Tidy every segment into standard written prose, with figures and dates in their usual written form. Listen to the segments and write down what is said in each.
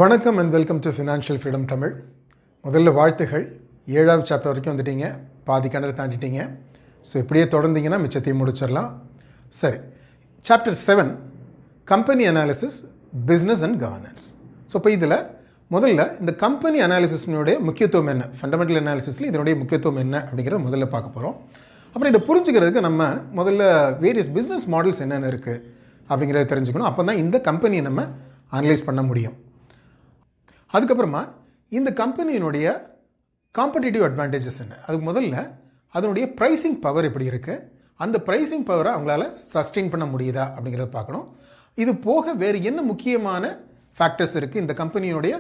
வணக்கம் and welcome to financial freedom Tamil. முதல்ல வாழ்த்துகள். 7வது சாப்டர் வரைக்கும் வந்துட்டீங்க, பாதி கிணறு தாண்டிட்டீங்க. ஸோ இப்படியே தொடர்ந்தீங்கன்னா மிச்சத்தையும் முடிச்சிடலாம். சரி, chapter 7 company analysis, business and governance. So இப்போ இதில் முதல்ல இந்த கம்பெனி அனாலிசிஸ்னுடைய முக்கியத்துவம் என்ன, ஃபண்டமெண்டல் அனாலிசிஸில் இதனுடைய முக்கியத்துவம் என்ன அப்படிங்கிறத முதல்ல பார்க்க போகிறோம். அப்புறம் இதை புரிஞ்சுக்கிறதுக்கு நம்ம முதல்ல வேரியஸ் பிஸ்னஸ் மாடல்ஸ் என்னென்ன இருக்குது அப்படிங்கிறத தெரிஞ்சுக்கணும். அப்போ தான் இந்த கம்பெனியை நம்ம அனலைஸ் பண்ண முடியும். அதுக்கப்புறமா இந்த கம்பெனியினுடைய காம்படிட்டிவ் அட்வான்டேஜஸ் என்ன, அதுக்கு முதல்ல அதனுடைய ப்ரைஸிங் பவர் எப்படி இருக்குது, அந்த ப்ரைஸிங் பவரை அவங்களால சஸ்டெயின் பண்ண முடியுதா அப்படிங்கிறத பார்க்கணும். இது போக வேறு என்ன முக்கியமான ஃபேக்டர்ஸ் இருக்குது, இந்த கம்பெனியினுடைய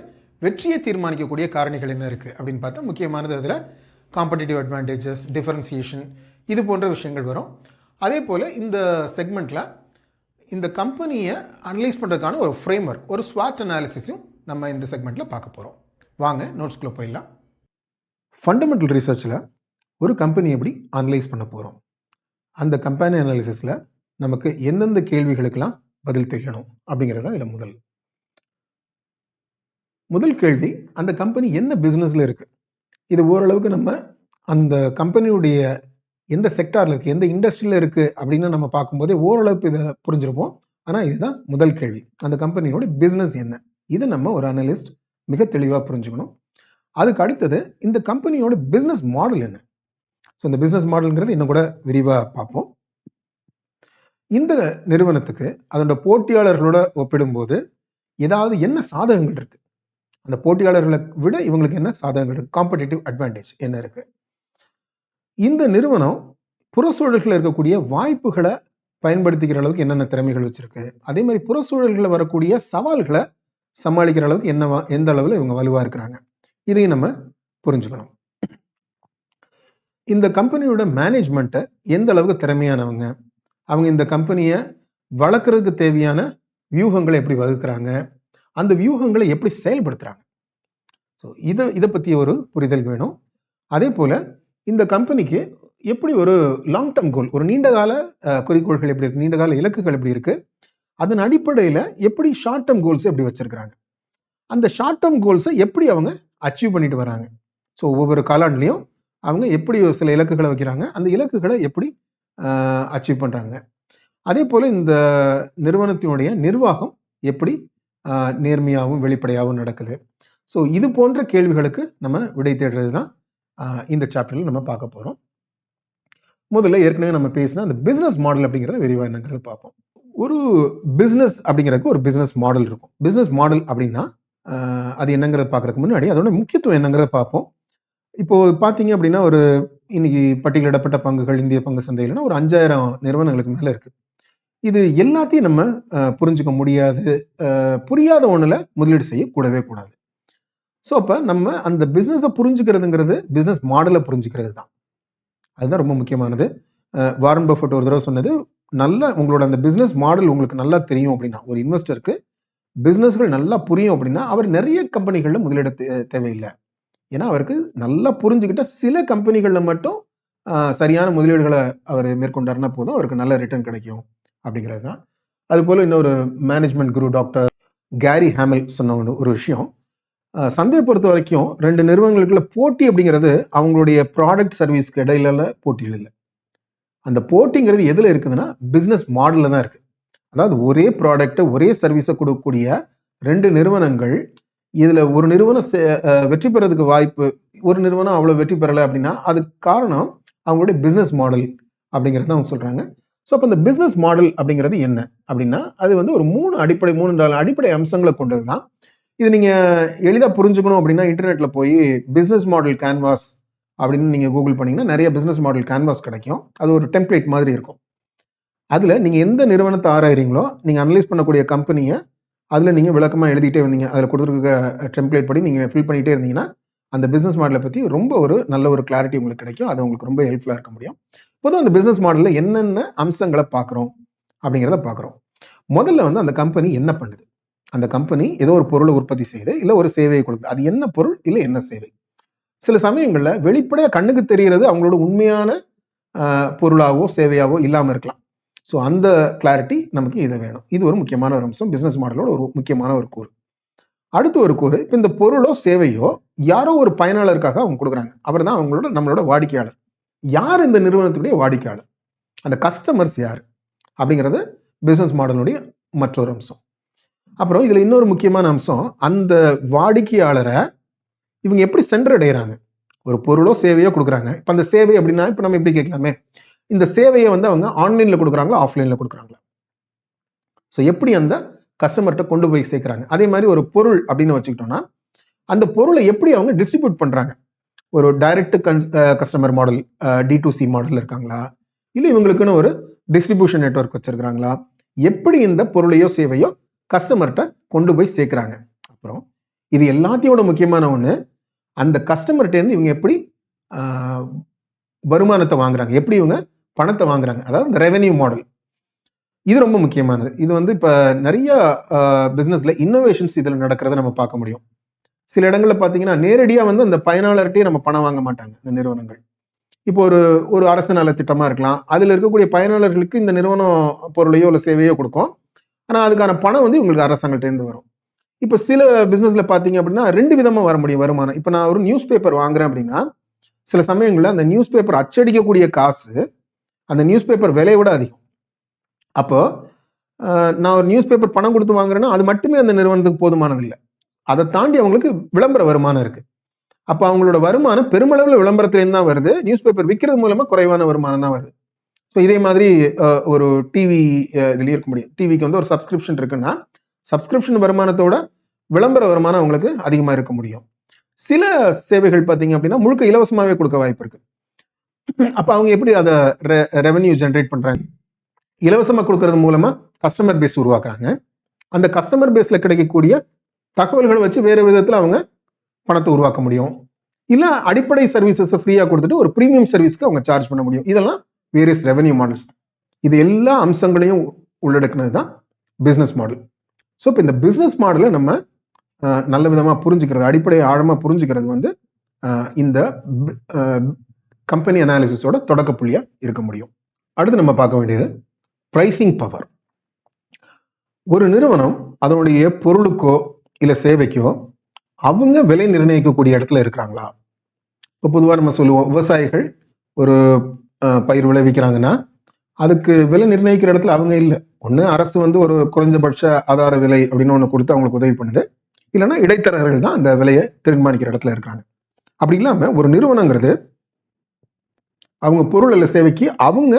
வெற்றியை தீர்மானிக்கக்கூடிய காரணிகள் என்ன இருக்குது அப்படின்னு பார்த்தா முக்கியமானது அதில் காம்படிட்டிவ் அட்வான்டேஜஸ், டிஃபரன்சியேஷன், இது போன்ற விஷயங்கள் வரும். அதே போல் இந்த செக்மெண்ட்டில் இந்த கம்பெனியை அனலைஸ் பண்ணுறதுக்கான ஒரு ஃப்ரேம்வொர்க், ஒரு ஸ்வாட் அனாலிசிஸும் நம்ம இந்த செக்மெண்ட்டில் பார்க்க போகிறோம். வாங்க நோட்ஸ்குள்ளே போயிடலாம். ஃபண்டமெண்டல் ரிசர்ச்சில் ஒரு கம்பெனி எப்படி அனலைஸ் பண்ண போகிறோம், அந்த கம்பெனி அனாலிசிஸில் நமக்கு எந்தெந்த கேள்விகளுக்கெல்லாம் பதில் தெரியணும் அப்படிங்கிறத இதில் முதல் கேள்வி, அந்த கம்பெனி என்ன பிஸ்னஸில் இருக்குது. இது ஓரளவுக்கு நம்ம அந்த கம்பெனியுடைய எந்த செக்டாரில் இருக்குது, எந்த இண்டஸ்ட்ரியில் இருக்குது அப்படின்னு நம்ம பார்க்கும்போதே ஓரளவுக்கு இதை புரிஞ்சிருப்போம். ஆனால் இதுதான் முதல் கேள்வி, அந்த கம்பெனியோட பிஸ்னஸ் என்ன, இதை நம்ம ஒரு அனலிஸ்ட் மிக தெளிவாக புரிஞ்சுக்கணும். அதுக்கு அடுத்தது இந்த கம்பெனியோட பிஸ்னஸ் மாடல் என்ன. ஸோ இந்த பிஸ்னஸ் மாடல்ங்கிறது இன்னும் கூட விரிவாக பார்ப்போம். இந்த நிறுவனத்துக்கு அதோட போட்டியாளர்களோட ஒப்பிடும்போது ஏதாவது என்ன சாதகங்கள் இருக்கு, அந்த போட்டியாளர்களை விட இவங்களுக்கு என்ன சாதகங்கள் இருக்கு, காம்படிட்டிவ் அட்வான்டேஜ் என்ன இருக்கு. இந்த நிறுவனம் புறச்சூழல்களில் இருக்கக்கூடிய வாய்ப்புகளை பயன்படுத்திக்கிற அளவுக்கு என்னென்ன திறமைகள் வச்சிருக்கு, அதே மாதிரி புறச்சூழல்களில் வரக்கூடிய சவால்களை சமாளிக்கிற அளவுக்கு எந்த அளவில் இவங்க வலுவா இருக்கிறாங்க, இதையும் நம்ம புரிஞ்சுக்கணும். இந்த கம்பெனியோட மேனேஜ்மெண்ட்டை எந்த அளவுக்கு திறமையானவங்க, அவங்க இந்த கம்பெனியை வளர்க்கறதுக்கு தேவையான வியூகங்களை எப்படி வகுக்கிறாங்க, அந்த வியூகங்களை எப்படி செயல்படுத்துறாங்க. ஸோ இதை பற்றி ஒரு புரிதல் வேணும். அதே போல இந்த கம்பெனிக்கு எப்படி ஒரு லாங் டேர்ம் கோல், ஒரு நீண்டகால குறிக்கோள்கள் எப்படி இருக்கு, நீண்டகால இலக்குகள் எப்படி இருக்கு, அதன் அடிப்படையில் எப்படி ஷார்ட் டேர்ம் கோல்ஸ் எப்படி வச்சிருக்கிறாங்க, அந்த ஷார்ட் டேர்ம் கோல்ஸை எப்படி அவங்க அச்சீவ் பண்ணிட்டு வராங்க. ஸோ ஒவ்வொரு காலாண்டுலையும் அவங்க எப்படி சில இலக்குகளை வைக்கிறாங்க, அந்த இலக்குகளை எப்படி அச்சீவ் பண்றாங்க. அதே போல இந்த நிறுவனத்தினுடைய நிர்வாகம் எப்படி நேர்மையாகவும் வெளிப்படையாகவும் நடக்குது. ஸோ இது போன்ற கேள்விகளுக்கு நம்ம விடை தேடுறது தான் இந்த சாப்டர்ல நம்ம பார்க்க போறோம். முதல்ல ஏற்கனவே நம்ம பேசினா அந்த பிசினஸ் மாடல் அப்படிங்கிறத விரிவாக என்னங்கிறது பார்ப்போம். ஒரு பிசினஸ் அப்படிங்கிறதுக்கு ஒரு பிசினஸ் மாடல் இருக்கும். பிசினஸ் மாடல் அப்படின்னா அது என்னங்கிறத பார்க்கறதுக்கு முன்னாடி அதோட முக்கியத்துவம் என்னங்கிறத பார்ப்போம். இப்போ பார்த்தீங்க அப்படின்னா ஒரு இன்னைக்கு பட்டியலிடப்பட்ட பங்குகள் இந்திய பங்கு சந்தையிலனா ஒரு 5000 நிறுவனங்களுக்கு மேல இருக்கு. இது எல்லாத்தையும் நம்ம புரிஞ்சுக்க முடியாது, புரியாத ஒண்ணுல முதலீடு செய்ய கூடவே கூடாது. ஸோ அப்ப நம்ம அந்த பிசினஸை புரிஞ்சுக்கிறதுங்கிறது பிசினஸ் மாடலை புரிஞ்சுக்கிறது தான், அதுதான் ரொம்ப முக்கியமானது. வாரன் பஃபெட் ஒரு தடவை சொன்னது, நல்ல உங்களோட அந்த பிசினஸ் மாடல் உங்களுக்கு நல்லா தெரியும் அப்படின்னா, ஒரு இன்வெஸ்டருக்கு பிசினஸ்கள் நல்லா புரியும் அப்படின்னா அவர் நிறைய கம்பெனிகள்ல முதலீடு தேவையில்லை. ஏன்னா அவருக்கு நல்லா புரிஞ்சுக்கிட்ட சில கம்பெனிகள்ல மட்டும் சரியான முதலீடுகளை அவர் மேற்கொண்டாருன்னா போதும், அவருக்கு நல்ல ரிட்டர்ன் கிடைக்கும் அப்படிங்கிறது தான். அது போல இன்னொரு மேனேஜ்மெண்ட் குரு டாக்டர் கேரி ஹாமெல் சொன்ன ஒரு விஷயம், சந்தையை பொறுத்த வரைக்கும் 2 நிறுவனங்களுக்குள்ள போட்டி அப்படிங்கிறது அவங்களுடைய ப்ராடக்ட் சர்வீஸ்க்கு இடையில போட்டிகள் இல்லை. அந்த போட்டிங்கிறது எதுல இருக்குதுன்னா பிசினஸ் மாடல்ல தான் இருக்கு. அதாவது ஒரே ப்ராடக்டை ஒரே சர்வீஸை கொடுக்கக்கூடிய 2 நிறுவனங்கள், இதுல ஒரு நிறுவனம் வெற்றி பெறதுக்கு வாய்ப்பு, ஒரு நிறுவனம் அவ்வளவு வெற்றி பெறலை அப்படின்னா அதுக்கு காரணம் அவங்களுடைய பிசினஸ் மாடல் அப்படிங்கிறத அவங்க சொல்றாங்க. ஸோ அப்போ இந்த பிசினஸ் மாடல் அப்படிங்கிறது என்ன அப்படின்னா அது வந்து ஒரு 3 அடிப்படை அம்சங்களை கொண்டது தான். இது நீங்க எளிதா புரிஞ்சுக்கணும் அப்படின்னா இன்டர்நெட்ல போய் பிசினஸ் மாடல் கேன்வாஸ் அப்படின்னு நீங்க கூகுள் பண்ணீங்கன்னா நிறைய பிசினஸ் மாடல் கேன்வாஸ் கிடைக்கும். அது ஒரு டெம்ப்ளேட் மாதிரி இருக்கும். அதுல நீங்க எந்த நிறுவனத்தை ஆராயிறீங்களோ, நீங்க அனலைஸ் பண்ணக்கூடிய கம்பெனியை அதுல நீங்க விளக்கமா எழுதிட்டே வந்தீங்க, அதுல கொடுத்துருக்க டெம்ப்ளேட் படி நீங்க ஃபில் பண்ணிட்டே இருந்தீங்கன்னா அந்த பிசினஸ் மாடலை பத்தி ரொம்ப ஒரு நல்ல ஒரு கிளாரிட்டி உங்களுக்கு கிடைக்கும். அது உங்களுக்கு ரொம்ப ஹெல்ப்ஃபுல்லா இருக்க முடியும். பொதுவாக அந்த பிசினஸ் மாடல்ல என்னென்ன அம்சங்களை பார்க்குறோம் அப்படிங்கிறத பார்க்குறோம். முதல்ல வந்து அந்த கம்பெனி என்ன பண்ணுது, அந்த கம்பெனி ஏதோ ஒரு பொருளை உற்பத்தி செய்யுது, இல்லை ஒரு சேவையை கொடுக்குது, அது என்ன பொருள் இல்லை என்ன சேவை. சில சமயங்கள்ல வெளிப்படையா கண்ணுக்கு தெரிகிறது அவங்களோட உண்மையான பொருளாவோ சேவையாவோ இல்லாம இருக்கலாம். ஸோ அந்த கிளாரிட்டி நமக்கு இது வேணும். இது ஒரு முக்கியமான ஒரு அம்சம், பிசினஸ் மாடலோட ஒரு முக்கியமான ஒரு கூறு. அடுத்து ஒரு கூறு, இப்போ இந்த பொருளோ சேவையோ யாரோ ஒரு பயனாளருக்காக அவங்க கொடுக்குறாங்க. அவர் தான் நம்மளோட வாடிக்கையாளர். யார் இந்த நிறுவனத்துடைய வாடிக்கையாளர்? அந்த கஸ்டமர்ஸ் யார் அப்படிங்கிறது பிசினஸ் மாடலுடைய மற்றொரு அம்சம். அப்புறம் இதுல இன்னொரு முக்கியமான அம்சம், அந்த வாடிக்கையாளரை இவங்க எப்படி சென்றடைகிறாங்க? ஒரு பொருளோ சேவையோ கொடுக்குறாங்க. இப்ப அந்த சேவை அப்படின்னா இப்ப நம்ம எப்படி கேட்கலாமே, இந்த சேவையை வந்து அவங்க ஆன்லைன்ல கொடுக்குறாங்களா, ஆஃப்லைன்ல கொடுக்குறாங்களா? ஸோ எப்படி அந்த கஸ்டமர்கிட்ட கொண்டு போய் சேர்க்கிறாங்க? அதே மாதிரி ஒரு பொருள் அப்படின்னு வச்சுக்கிட்டோம்னா, அந்த பொருளை எப்படி அவங்க டிஸ்ட்ரிபியூட் பண்றாங்க? ஒரு direct customer model, D2C model இருக்காங்களா, இல்லை இவங்களுக்குன்னு ஒரு டிஸ்ட்ரிபியூஷன் நெட்வொர்க் வச்சிருக்கிறாங்களா? எப்படி இந்த பொருளையோ சேவையோ கஸ்டமர்கிட்ட கொண்டு போய் சேர்க்கிறாங்க? அப்புறம் இது எல்லாத்தையோட முக்கியமான ஒண்ணு, அந்த கஸ்டமர்கிட்ட இருந்து இவங்க எப்படி வருமானத்தை வாங்குறாங்க, எப்படி இவங்க பணத்தை வாங்குறாங்க, அதாவது இந்த ரெவென்யூ மாடல். இது ரொம்ப முக்கியமானது. இது வந்து இப்ப நிறைய பிசினஸ்ல இன்னோவேஷன்ஸ் இதுல நடக்கிறத நம்ம பார்க்க முடியும். சில இடங்கள்ல பாத்தீங்கன்னா நேரடியா வந்து அந்த பயனாளர்கிட்டயே நம்ம பணம் வாங்க மாட்டாங்க இந்த நிறுவனங்கள். இப்போ ஒரு அரசு நல திட்டமா இருக்கலாம், அதுல இருக்கக்கூடிய பயனாளர்களுக்கு இந்த நிறுவனம் பொருளையோ இல்ல சேவையோ கொடுக்கும். ஆனா அதுக்கான பணம் வந்து உங்களுக்கு அரசாங்கத்தில இருந்து வரும். இப்ப சில பிசினஸ்ல பாத்தீங்க அப்படின்னா 2 விதமா வர முடியும் வருமானம். இப்ப நான் ஒரு நியூஸ் பேப்பர் வாங்குறேன் அப்படின்னா, சில சமயங்கள்ல அந்த நியூஸ் பேப்பர் அச்சடிக்கக்கூடிய காசு அந்த நியூஸ் பேப்பர் விலையை விட அதிகம். அப்போ நான் ஒரு நியூஸ் பேப்பர் பணம் கொடுத்து வாங்குறேன்னா அது மட்டுமே அந்த நிறுவனத்துக்கு போதுமானது இல்லை. அதை தாண்டி அவங்களுக்கு விளம்பர வருமானம் இருக்கு. அப்ப அவங்களோட வருமானம் பெருமளவுல விளம்பரத்திலேருந்து தான் வருது. நியூஸ் பேப்பர் விற்கிறது மூலமா குறைவான வருமானம் தான் வருது. ஸோ இதே மாதிரி ஒரு டிவி இதுலயும் இருக்க முடியும். டிவிக்கு வந்து ஒரு சப்ஸ்கிரிப்ஷன் இருக்குன்னா சப்ஸ்கிரிப்ஷன் வருமானத்தோட விளம்பர வருமானம் அவங்களுக்கு அதிகமா இருக்க முடியும். சில சேவைகள் பார்த்தீங்க அப்படின்னா முழுக்க இலவசமாவே கொடுக்க வாய்ப்பு இருக்கு. அப்ப அவங்க எப்படி அதை ரெவென்யூ ஜென்ரேட் பண்றாங்க? இலவசமா கொடுக்கறது மூலமா கஸ்டமர் பேஸ் உருவாக்குறாங்க. அந்த கஸ்டமர் பேஸ்ல கிடைக்கக்கூடிய தகவல்களை வச்சு வேற விதத்துல அவங்க பணத்தை உருவாக்க முடியும். இல்ல அடிப்படை சர்வீசஸ் ஃப்ரீயா கொடுத்துட்டு ஒரு பிரீமியம் சர்வீஸ்க்கு அவங்க சார்ஜ் பண்ண முடியும். இதெல்லாம் வேரியஸ் ரெவென்யூ மாடல்ஸ். இது எல்லா அம்சங்களையும் உள்ளடக்கினது தான் பிசினஸ் மாடல். ஸோ இப்போ இந்த பிசினஸ் மாடலை நம்ம நல்ல விதமா புரிஞ்சுக்கிறது, அடிப்படை ஆழமா புரிஞ்சுக்கிறது வந்து இந்த கம்பெனி அனாலிசிஸோட தொடக்க புள்ளியா இருக்க முடியும். அடுத்து நம்ம பார்க்க வேண்டியது பிரைசிங் பவர். ஒரு நிறுவனம் அதனுடைய பொருளுக்கோ இல்ல சேவைக்கோ அவங்க விலை நிர்ணயிக்கக்கூடிய இடத்துல இருக்கிறாங்களா? இப்போ பொதுவாக நம்ம சொல்லுவோம், விவசாயிகள் ஒரு பயிர் விளைவிக்கிறாங்கன்னா அதுக்கு விலை நிர்ணயிக்கிற இடத்துல அவங்க இல்லை. ஒண்ணு அரசு வந்து ஒரு குறைஞ்சபட்ச ஆதார விலை அப்படின்னு ஒண்ணு கொடுத்து அவங்களுக்கு உதவி பண்ணுது, இல்லைன்னா இடைத்தரகர்கள் தான் அந்த விலையை தீர்மானிக்கிற இடத்துல இருக்கிறாங்க. அப்படி இல்லாம ஒரு நிறுவனங்கிறது அவங்க பொருள் அல்ல சேவைக்கு அவங்க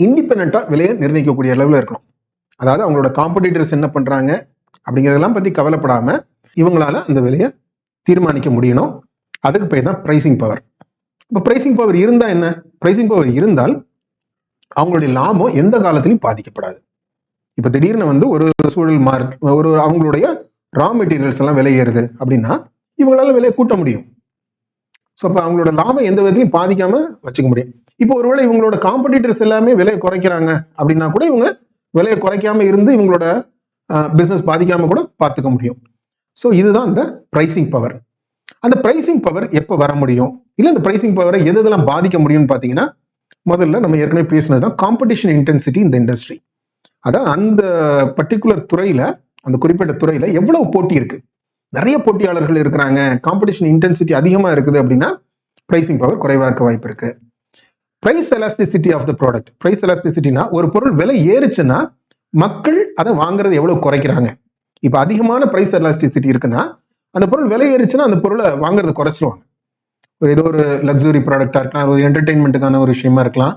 இண்டிபெண்டா விலையை நிர்ணயிக்கக்கூடிய அளவுல இருக்கணும். அதாவது அவங்களோட காம்படிட்டர்ஸ் என்ன பண்றாங்க அப்படிங்கிறதெல்லாம் பத்தி கவலைப்படாம இவங்களால அந்த விலையை தீர்மானிக்க முடியணும். அதுக்கு பேர் தான் பிரைசிங் பவர். இப்போ பிரைசிங் பவர் இருந்தா என்ன? பிரைசிங் பவர் இருந்தால் அவங்களுடைய லாபம் எந்த காலத்திலையும் பாதிக்கப்படாது. இப்ப திடீர்னு வந்து ஒரு சூழல் ஒரு அவங்களுடைய ரா மெட்டீரியல்ஸ் எல்லாம் விலை ஏறுது அப்படின்னா இவங்களால விலையை கூட்ட முடியும். ஸோ அப்போ அவங்களோட லாபம் எந்த விதத்திலையும் பாதிக்காம வச்சுக்க முடியும். இப்போ ஒருவேளை இவங்களோட காம்படிட்டர்ஸ் எல்லாமே விலையை குறைக்கிறாங்க அப்படின்னா கூட இவங்க விலையை குறைக்காம இருந்து இவங்களோட பிசினஸ் பாதிக்காம கூட பார்த்துக்க முடியும். ஸோ இதுதான் இந்த பிரைசிங் பவர். அந்த பிரைசிங் பவர் எப்போ வர முடியும், இல்லை அந்த பிரைசிங் பவரை எதெல்லாம் பாதிக்க முடியும்னு பார்த்தீங்கன்னா, முதல்ல நம்ம ஏற்கனவே பேசினதுதான் காம்படிஷன் இன்டென்சிட்டி இந்த இண்டஸ்ட்ரி. அதான் அந்த பர்டிகுலர் துறையில, அந்த குறிப்பிட்ட துறையில எவ்வளவு போட்டி இருக்கு, நிறைய போட்டியாளர்கள் இருக்கிறாங்க, காம்படிஷன் இன்டென்சிட்டி அதிகமா இருக்குது அப்படின்னா பிரைசிங் பவர் குறைவா இருக்க வாய்ப்பு இருக்கு. Price elasticity of the product. Price எலாஸ்டிசிட்டினா ஒரு பொருள் விலை ஏறுச்சுன்னா மக்கள் அதை வாங்குறது எவ்வளவு குறைக்கிறாங்க. இப்ப அதிகமான பிரைஸ் எலாஸ்டிசிட்டி இருக்குன்னா அந்த பொருள் விலை ஏறிச்சுன்னா அந்த பொருளை வாங்குறது குறைச்சிருவாங்க. ஏதோ ஒரு லக்ஸுரி ப்ராடக்டா இருக்கலாம், ஒரு என்டர்டைன்மெண்ட்டுக்கான ஒரு விஷயமா இருக்கலாம்.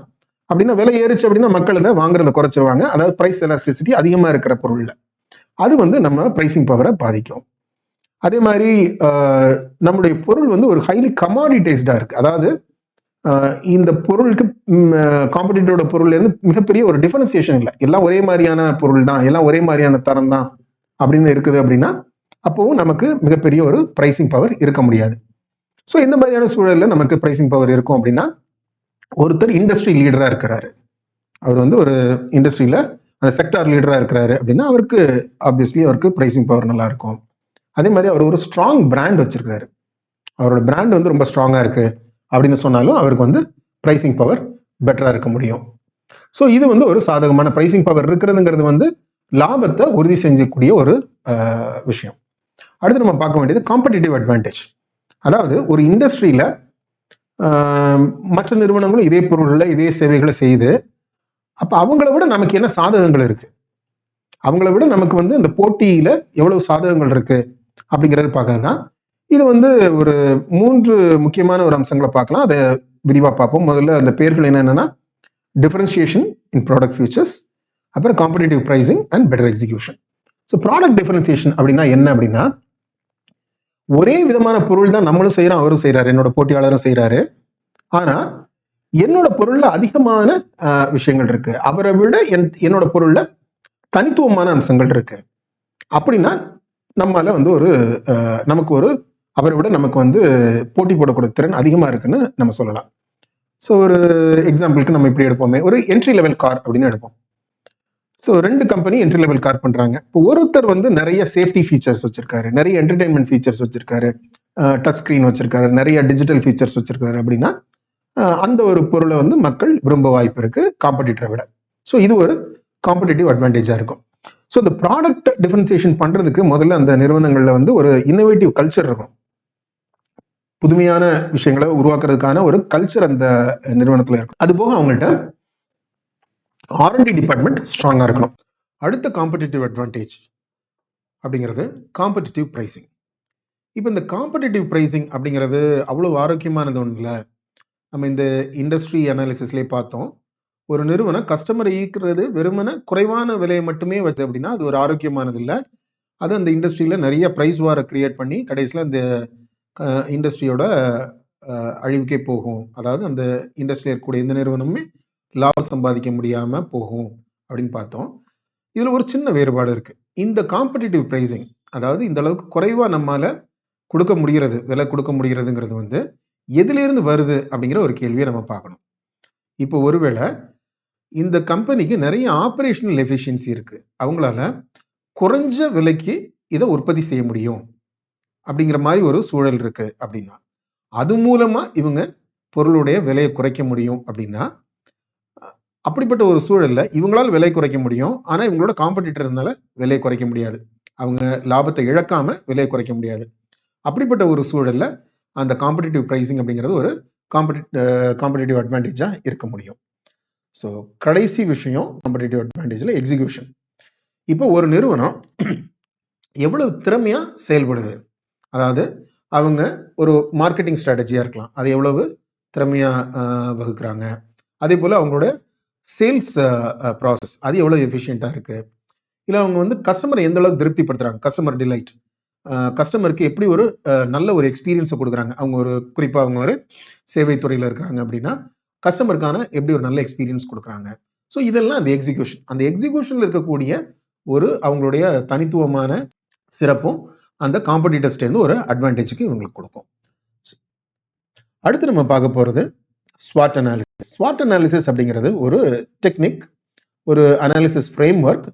அப்படின்னா விலை ஏறிச்சு அப்படின்னா மக்கள் அதை வாங்குறத குறைச்சிருவாங்க. அதாவது பிரைஸ் எலாஸ்டிசிட்டி அதிகமா இருக்கிற பொருள்ல அது வந்து நம்ம பிரைசிங் பவரை பாதிக்கும். அதே மாதிரி நம்முடைய பொருள் வந்து ஒரு ஹைலி கமாடிடைஸ்டா இருக்கு. அதாவது இந்த பொருளுக்கு காம்படிட்டரோட பொருள்ல இருந்து மிகப்பெரிய ஒரு டிஃபரன்சியேஷன் இல்லை, எல்லாம் ஒரே மாதிரியான பொருள் தான், எல்லாம் ஒரே மாதிரியான தரம் தான் அப்படின்னு இருக்குது அப்படின்னா அப்பவும் நமக்கு மிகப்பெரிய ஒரு பிரைசிங் பவர் இருக்க முடியாது. ஸோ இந்த மாதிரியான சூழல்ல நமக்கு பிரைசிங் பவர் இருக்கும் அப்படின்னா, ஒருத்தர் இண்டஸ்ட்ரி லீடரா இருக்கிறாரு, அவர் வந்து ஒரு இண்டஸ்ட்ரியில அந்த செக்டார் லீடரா இருக்கிறாரு அப்படின்னா அவருக்கு ஆப்வியஸ்லி அவருக்கு பிரைசிங் பவர் நல்லா இருக்கும். அதே மாதிரி அவர் ஒரு ஸ்ட்ராங் பிராண்ட் வச்சிருக்காரு, அவரோட பிராண்ட் வந்து ரொம்ப ஸ்ட்ராங்கா இருக்கு அப்படின்னு சொன்னாலும் அவருக்கு வந்து பிரைசிங் பவர் பெட்டரா இருக்க முடியும். ஸோ இது வந்து ஒரு சாதகமான பிரைசிங் பவர் இருக்கிறதுங்கிறது வந்து லாபத்தை உறுதி செஞ்சக்கூடிய ஒரு விஷயம். அடுத்து நம்ம பார்க்க வேண்டியது காம்படிட்டிவ் அட்வான்டேஜ். அதாவது ஒரு இண்டஸ்ட்ரியில மற்ற நிறுவனங்களும் இதே பொருள்களை இதே சேவைகளை செய்யுது. அப்ப அவங்கள விட நமக்கு என்ன சாதகங்கள் இருக்கு, அவங்கள விட நமக்கு வந்து இந்த போட்டியில எவ்வளவு சாதகங்கள் இருக்கு அப்படிங்கறது பார்க்கறது தான். இது வந்து ஒரு 3 முக்கியமான ஒரு அம்சங்களை பார்க்கலாம். அதை விரிவா பார்ப்போம். முதல்ல அந்த பேர்கள் என்னன்னா டிஃபரன்சியேஷன் இன் ப்ராடக்ட் ஃபியூச்சர்ஸ், அப்புறம் competitive pricing and better execution. So product differentiation அப்படின்னா என்ன அப்படின்னா, ஒரே விதமான பொருள் தான் நம்மளும் செய்யறோம், அவரும் செய்யறாரு, என்னோட போட்டியாளரும் செய்யறாரு. ஆனா என்னோட பொருள்ல அதிகமான விஷயங்கள் இருக்கு, அவரை விட என்னோட பொருள்ல தனித்துவமான அம்சங்கள் இருக்கு. அப்படின்னா நம்மால வந்து ஒரு நமக்கு ஒரு அவரை விட நமக்கு வந்து போட்டி போடக்கூடிய திறன் அதிகமா இருக்குன்னு நம்ம சொல்லலாம். ஸோ ஒரு எக்ஸாம்பிளுக்கு நம்ம இப்படி எடுப்போமே, ஒரு என்ட்ரி லெவல் கார் அப்படின்னு எடுப்போம். So 2 company entry level car பண்றாங்க. இப்போ ஒருத்தர் வந்து நிறைய சேஃப்டி ஃபீச்சர்ஸ் வச்சிருக்காரு, நிறைய என்டர்டைன்மெண்ட் ஃபீச்சர்ஸ் வச்சிருக்காரு, டச் ஸ்கிரீன் வச்சிருக்காரு, நிறைய டிஜிட்டல் ஃபீச்சர்ஸ் வச்சிருக்காரு. அப்படின்னா அந்த ஒரு பொருளை வந்து மக்கள் விரும்ப வாய்ப்பு இருக்கு காம்படிட்டரை விட. ஸோ இது ஒரு காம்படிட்டிவ் அட்வான்டேஜா இருக்கும். ஸோ இந்த ப்ராடக்ட் டிஃபரன்சியேஷன் பண்றதுக்கு முதல்ல அந்த நிறுவனங்கள்ல வந்து ஒரு இன்னோவேட்டிவ் கல்ச்சர் இருக்கும். புதுமையான விஷயங்களை உருவாக்குறதுக்கான ஒரு கல்ச்சர் அந்த நிறுவனத்துல இருக்கும். அது போக அவங்கள்ட்ட R&D டிபார்ட்மெண்ட் ஸ்ட்ராங்கா இருக்கணும். அடுத்த காம்படிட்டிவ் அட்வான்டேஜ் அப்படிங்கிறது காம்படிட்டிவ் பிரைசிங். இப்போ இந்த காம்படிட்டிவ் பிரைசிங் அப்படிங்கிறது அவ்வளவு ஆரோக்கியமானது ஒன்று இல்லை. நம்ம இந்த இண்டஸ்ட்ரி அனாலிசிஸ்லேயே பார்த்தோம், ஒரு நிறுவனம் கஸ்டமரை ஈர்க்கிறது வெறுமன குறைவான விலையை மட்டுமே வச்சு அப்படின்னா அது ஒரு ஆரோக்கியமானது இல்லை. அது அந்த இண்டஸ்ட்ரியில நிறைய பிரைஸ் வாரை கிரியேட் பண்ணி கடைசியில் அந்த இண்டஸ்ட்ரியோட அழிவுக்கே போகும். அதாவது அந்த இண்டஸ்ட்ரியில் இருக்கக்கூடிய எந்த நிறுவனமுமே லாபம் சம்பாதிக்க முடியாம போகும் அப்படின்னு பார்த்தோம். இதுல ஒரு சின்ன வேறுபாடு இருக்கு. இந்த காம்படிட்டிவ் பிரைசிங், அதாவது இந்த அளவுக்கு குறைவா நம்மால கொடுக்க முடிகிறது, விலை கொடுக்க முடிகிறதுங்கிறது வந்து எதுல இருந்து வருது அப்படிங்கிற ஒரு கேள்வியை நம்ம பார்க்கணும். இப்போ ஒருவேளை இந்த கம்பெனிக்கு நிறைய ஆபரேஷனல் எஃபிஷியன்சி இருக்கு, அவங்களால குறைஞ்ச விலைக்கு இதை உற்பத்தி செய்ய முடியும் அப்படிங்கிற மாதிரி ஒரு சூழல் இருக்கு அப்படின்னா, அது மூலமா இவங்க பொருளுடைய விலையை குறைக்க முடியும். அப்படின்னா அப்படிப்பட்ட ஒரு சூழல்ல இவங்களால விலை குறைக்க முடியும், ஆனா இவங்களோட காம்படிட்டர்னால விலையை குறைக்க முடியாது, அவங்க லாபத்தை இழக்காம விலையை குறைக்க முடியாது. அப்படிப்பட்ட ஒரு சூழல்ல அந்த காம்படிட்டிவ் பிரைசிங் அப்படிங்கிறது ஒரு காம்படிட்டிவ் அட்வான்டேஜா இருக்க முடியும். ஸோ கடைசி விஷயம் காம்படிட்டிவ் அட்வான்டேஜ்ல எக்ஸிகியூஷன். இப்போ ஒரு நிறுவனம் எவ்வளவு திறமையா செயல்படுது, அதாவது அவங்க ஒரு மார்க்கெட்டிங் ஸ்ட்ராட்டஜியா இருக்கலாம், அதை எவ்வளவு திறமையா வகுக்கிறாங்க, அதே போல அவங்களோட சேல்ஸ் ப்ராசஸ் அது எவ்வளவு எஃபிஷியண்டா இருக்கு, இல்லை அவங்க வந்து கஸ்டமரை எந்த அளவுக்கு திருப்திப்படுத்துறாங்க, கஸ்டமர் டிலைட், கஸ்டமருக்கு எப்படி ஒரு நல்ல ஒரு எக்ஸ்பீரியன்ஸை கொடுக்குறாங்க. அவங்க ஒரு குறிப்பாக அவங்க ஒரு சேவை துறையில் இருக்கிறாங்க அப்படின்னா கஸ்டமருக்கான எப்படி ஒரு நல்ல எக்ஸ்பீரியன்ஸ் கொடுக்குறாங்க. ஸோ இதெல்லாம் அந்த எக்ஸிகியூஷன், அந்த எக்ஸிகியூஷன்ல இருக்கக்கூடிய ஒரு அவங்களுடைய தனித்துவமான சிறப்பும் அந்த காம்படிட்டர்ஸ்டேருந்து ஒரு அட்வான்டேஜுக்கு இவங்களுக்கு கொடுக்கும். அடுத்து நம்ம பார்க்க போறது SWOT அனாலிசிஸ். SWOT அனாலிசிஸ் அப்படிங்கிறது ஒரு டெக்னிக், ஒரு அனாலிசிஸ் ஃப்ரேம் ஒர்க்.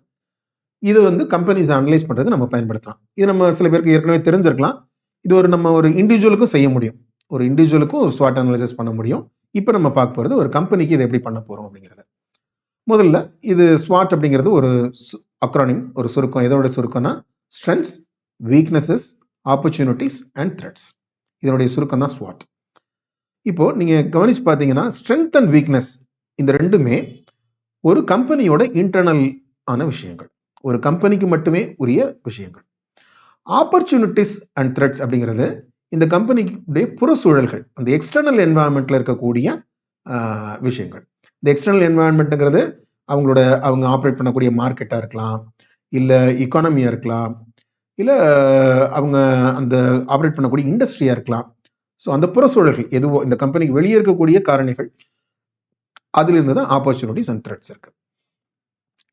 இது வந்து கம்பெனிஸ் அனலைஸ் பண்றதுக்கு நம்ம பயன்படுத்தலாம். இது நம்ம சில பேருக்கு ஏற்கனவே தெரிஞ்சிருக்கலாம். இது ஒரு நம்ம ஒரு இண்டிவிஜுவலுக்கும் செய்ய முடியும், ஒரு இண்டிவிஜுவலுக்கும் ஒரு SWOT அனாலிசிஸ் பண்ண முடியும். இப்போ நம்ம பார்க்க போறது ஒரு கம்பெனிக்கு இதை எப்படி பண்ண போறோம் அப்படிங்கிறத. முதல்ல இது SWOT அப்படிங்கிறது ஒரு அக்ரானிம், ஒரு சுருக்கம். எதோட சுருக்கம்னா strengths, weaknesses, opportunities and threats. இதனுடைய சுருக்கம் தான் SWOT. இப்போ நீங்க கவனிச்சு பார்த்தீங்கன்னா ஸ்ட்ரென்த் அண்ட் வீக்னஸ் இந்த ரெண்டுமே ஒரு கம்பெனியோட இன்டர்னல் ஆன விஷயங்கள், ஒரு கம்பெனிக்கு மட்டுமே உரிய விஷயங்கள். ஆப்பர்ச்சுனிட்டிஸ் அண்ட் த்ரெட்ஸ் அப்படிங்கிறது இந்த கம்பெனியுடைய புற சூழல்கள், அந்த எக்ஸ்டர்னல் என்வாயன்மெண்ட்ல இருக்கக்கூடிய விஷயங்கள். இந்த எக்ஸ்டர்னல் என்வாயன்மெண்ட்ங்கிறது அவங்க ஆப்ரேட் பண்ணக்கூடிய மார்க்கெட்டா இருக்கலாம், இல்ல எக்கானமியா இருக்கலாம், இல்ல அவங்க அந்த ஆப்ரேட் பண்ணக்கூடிய இண்டஸ்ட்ரியா இருக்கலாம். ஸோ அந்த புற சூழல்கள் எதுவோ இந்த கம்பெனிக்கு வெளியே இருக்கக்கூடிய காரணிகள், அதுல இருந்து தான் ஆப்பர்ச்சுனிட்டிஸ் அண்ட் த்ரெட்ஸ் இருக்கு.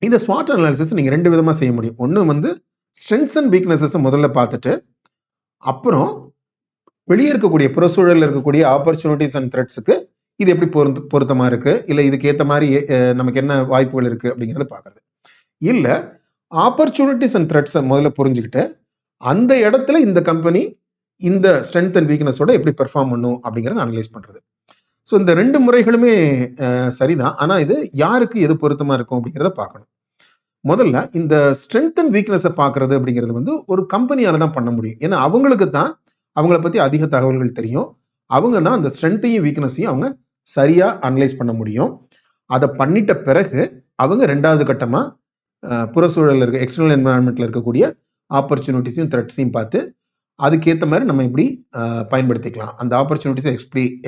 இந்த SWOT அனாலிசிஸ் நீங்க 2 விதமா செய்ய முடியும். ஒன்று வந்து ஸ்ட்ரென்த்ஸ் அண்ட் வீக்னஸஸ் முதல்ல பார்த்துட்டு, அப்புறம் வெளியே இருக்கக்கூடிய புற சூழலில் இருக்கக்கூடிய ஆப்பர்ச்சுனிட்டிஸ் அண்ட் த்ரெட்ஸுக்கு இது எப்படி பொருத்தமா இருக்கு, இல்லை இதுக்கு ஏற்ற மாதிரி நமக்கு என்ன வாய்ப்புகள் இருக்கு அப்படிங்கிறத பார்க்கறது. இல்ல ஆப்பர்ச்சுனிட்டிஸ் அண்ட் த்ரெட்ஸை முதல்ல புரிஞ்சுக்கிட்டு அந்த இடத்துல இந்த கம்பெனி இந்த ஸ்ட்ரென்த் அண்ட் வீக்னஸோட எப்படி பெர்ஃபார்ம் பண்ணும் அப்படிங்கிறத அனலைஸ் பண்றது. ஸோ இந்த 2 முறைகளுமே சரிதான், ஆனா இது யாருக்கு எது பொருத்தமா இருக்கும் அப்படிங்கிறத பார்க்கணும். முதல்ல இந்த ஸ்ட்ரென்த் அண்ட் வீக்னஸை பார்க்கறது அப்படிங்கிறது வந்து ஒரு கம்பெனியால தான் பண்ண முடியும். ஏன்னா அவங்களுக்கு தான் அவங்கள பத்தி அதிக தகவல்கள் தெரியும். அவங்க தான் அந்த ஸ்ட்ரென்த்தையும் வீக்னஸையும் அவங்க சரியா அனலைஸ் பண்ண முடியும். அதை பண்ணிட்ட பிறகு அவங்க ரெண்டாவது கட்டமா புறச்சூழல் இருக்க எக்ஸ்டர்னல் என்வரான்மெண்ட்ல இருக்கக்கூடிய ஆப்பர்ச்சுனிட்டிஸையும் த்ரெட்ஸையும் பார்த்து அதுக்கேற்ற மாதிரி நம்ம எப்படி பயன்படுத்திக்கலாம், அந்த ஆப்பர்ச்சுனிட்டிஸை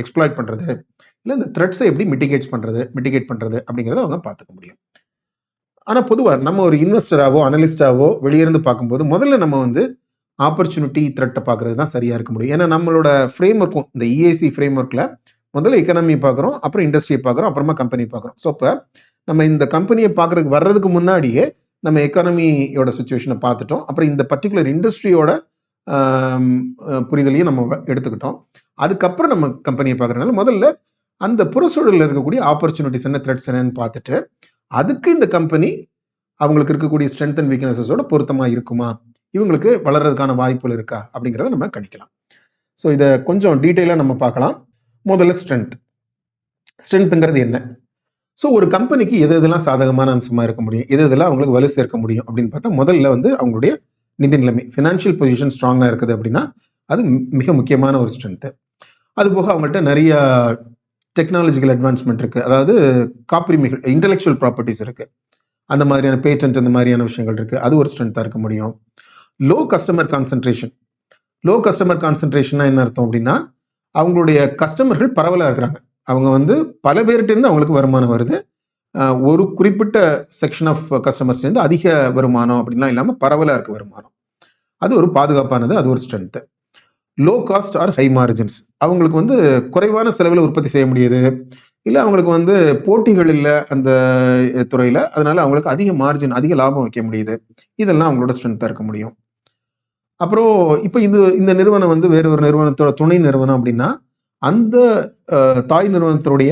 எக்ஸ்ப்ளாய்ட் பண்றது, இல்லை இந்த த்ரெட்ஸை எப்படி மிட்டிகேட் பண்றது அப்படிங்கிறத அவங்க பார்த்துக்க முடியும். ஆனா பொதுவாக நம்ம ஒரு இன்வெஸ்டராவோ அனலிஸ்டாவோ வெளியிருந்து பார்க்கும்போது முதல்ல நம்ம வந்து ஆப்பர்ச்சுனிட்டி த்ரெட்டை பார்க்கறது தான் சரியா இருக்க முடியும். ஏன்னா நம்மளோட ஃப்ரேம் ஒர்க்கும் இந்த இஏசி ஃப்ரேம் ஒர்க்ல முதல்ல எக்கனாமி பார்க்குறோம், அப்புறம் இண்டஸ்ட்ரியை பார்க்குறோம், அப்புறமா கம்பெனி பார்க்குறோம். ஸோ இப்போ நம்ம இந்த கம்பெனியை பார்க்கறதுக்கு வர்றதுக்கு முன்னாடியே நம்ம எக்கானமியோட சுச்சுவேஷனை பார்த்துட்டோம். அப்புறம் இந்த பர்டிகுலர் இண்டஸ்ட்ரியோட புரிதலையும் நம்ம எடுத்துக்கிட்டோம். அதுக்கப்புறம் நம்ம கம்பெனியை பார்க்கறதுனால முதல்ல அந்த புறச்சூழலில் இருக்கக்கூடிய ஆப்பர்ச்சுனிட்டிஸ் என்ன, த்ரெட்ஸ் என்னன்னு பார்த்துட்டு அதுக்கு இந்த கம்பெனி அவங்களுக்கு இருக்கக்கூடிய ஸ்ட்ரென்த் அண்ட் வீக்னஸஸோட பொருத்தமா இருக்குமா, இவங்களுக்கு வளர்றதுக்கான வாய்ப்புகள் இருக்கா அப்படிங்கிறத நம்ம கணிக்கலாம். ஸோ இதை கொஞ்சம் டீட்டெயிலாக நம்ம பார்க்கலாம். முதல்ல ஸ்ட்ரென்த்ங்கிறது என்ன? ஸோ ஒரு கம்பெனிக்கு எது எதெல்லாம் சாதகமான அம்சமா இருக்க முடியும், எது எதெல்லாம் அவங்களுக்கு வலு சேர்க்க முடியும் அப்படின்னு பார்த்தா முதல்ல வந்து அவங்களுடைய நிதி நிலைமை, ஃபினான்ஷியல் பொசிஷன் ஸ்ட்ராங்கா இருக்குது அப்படின்னா அது மிக முக்கியமான ஒரு ஸ்ட்ரென்த். அது போக அவங்கள்ட்ட நிறைய டெக்னாலஜிக்கல் அட்வான்ஸ்மெண்ட் இருக்கு, அதாவது காப்புரிமைகள், இன்டெலெக்சுவல் ப்ராப்பர்ட்டிஸ் இருக்கு, அந்த மாதிரியான பேட்டன்ட், அந்த மாதிரியான விஷயங்கள் இருக்கு, அது ஒரு ஸ்ட்ரென்த்தா இருக்க முடியும். லோ கஸ்டமர் கான்சென்ட்ரேஷன் என்ன அர்த்தம் அப்படின்னா அவங்களுடைய கஸ்டமர்கள் பரவலா இருக்கிறாங்க, அவங்க வந்து பல பேர்கிட்ட இருந்து அவங்களுக்கு வருமானம் வருது, ஒரு குறிப்பிட்ட செக்ஷன் ஆஃப் கஸ்டமர்ஸ் இருந்து அதிக வருமானம் அப்படின்லாம் இல்லாம பரவலா இருக்கு வருமானம், அது ஒரு பாதுகாப்பானது, அது ஒரு strength. Low cost or high margins, அவங்களுக்கு வந்து குறைவான செலவில் உற்பத்தி செய்ய முடியுது, இல்லை அவங்களுக்கு வந்து போட்டிகள் இல்லை அந்த துறையில, அதனால அவங்களுக்கு அதிக மார்ஜின், அதிக லாபம் வைக்க முடியுது, இதெல்லாம் அவங்களோட ஸ்ட்ரென்த்தா இருக்க முடியும். அப்புறம் இப்போ இந்த நிறுவனம் வந்து வேற ஒரு நிறுவனத்தோட துணை நிறுவனம் அப்படின்னா அந்த தாய் நிறுவனத்துடைய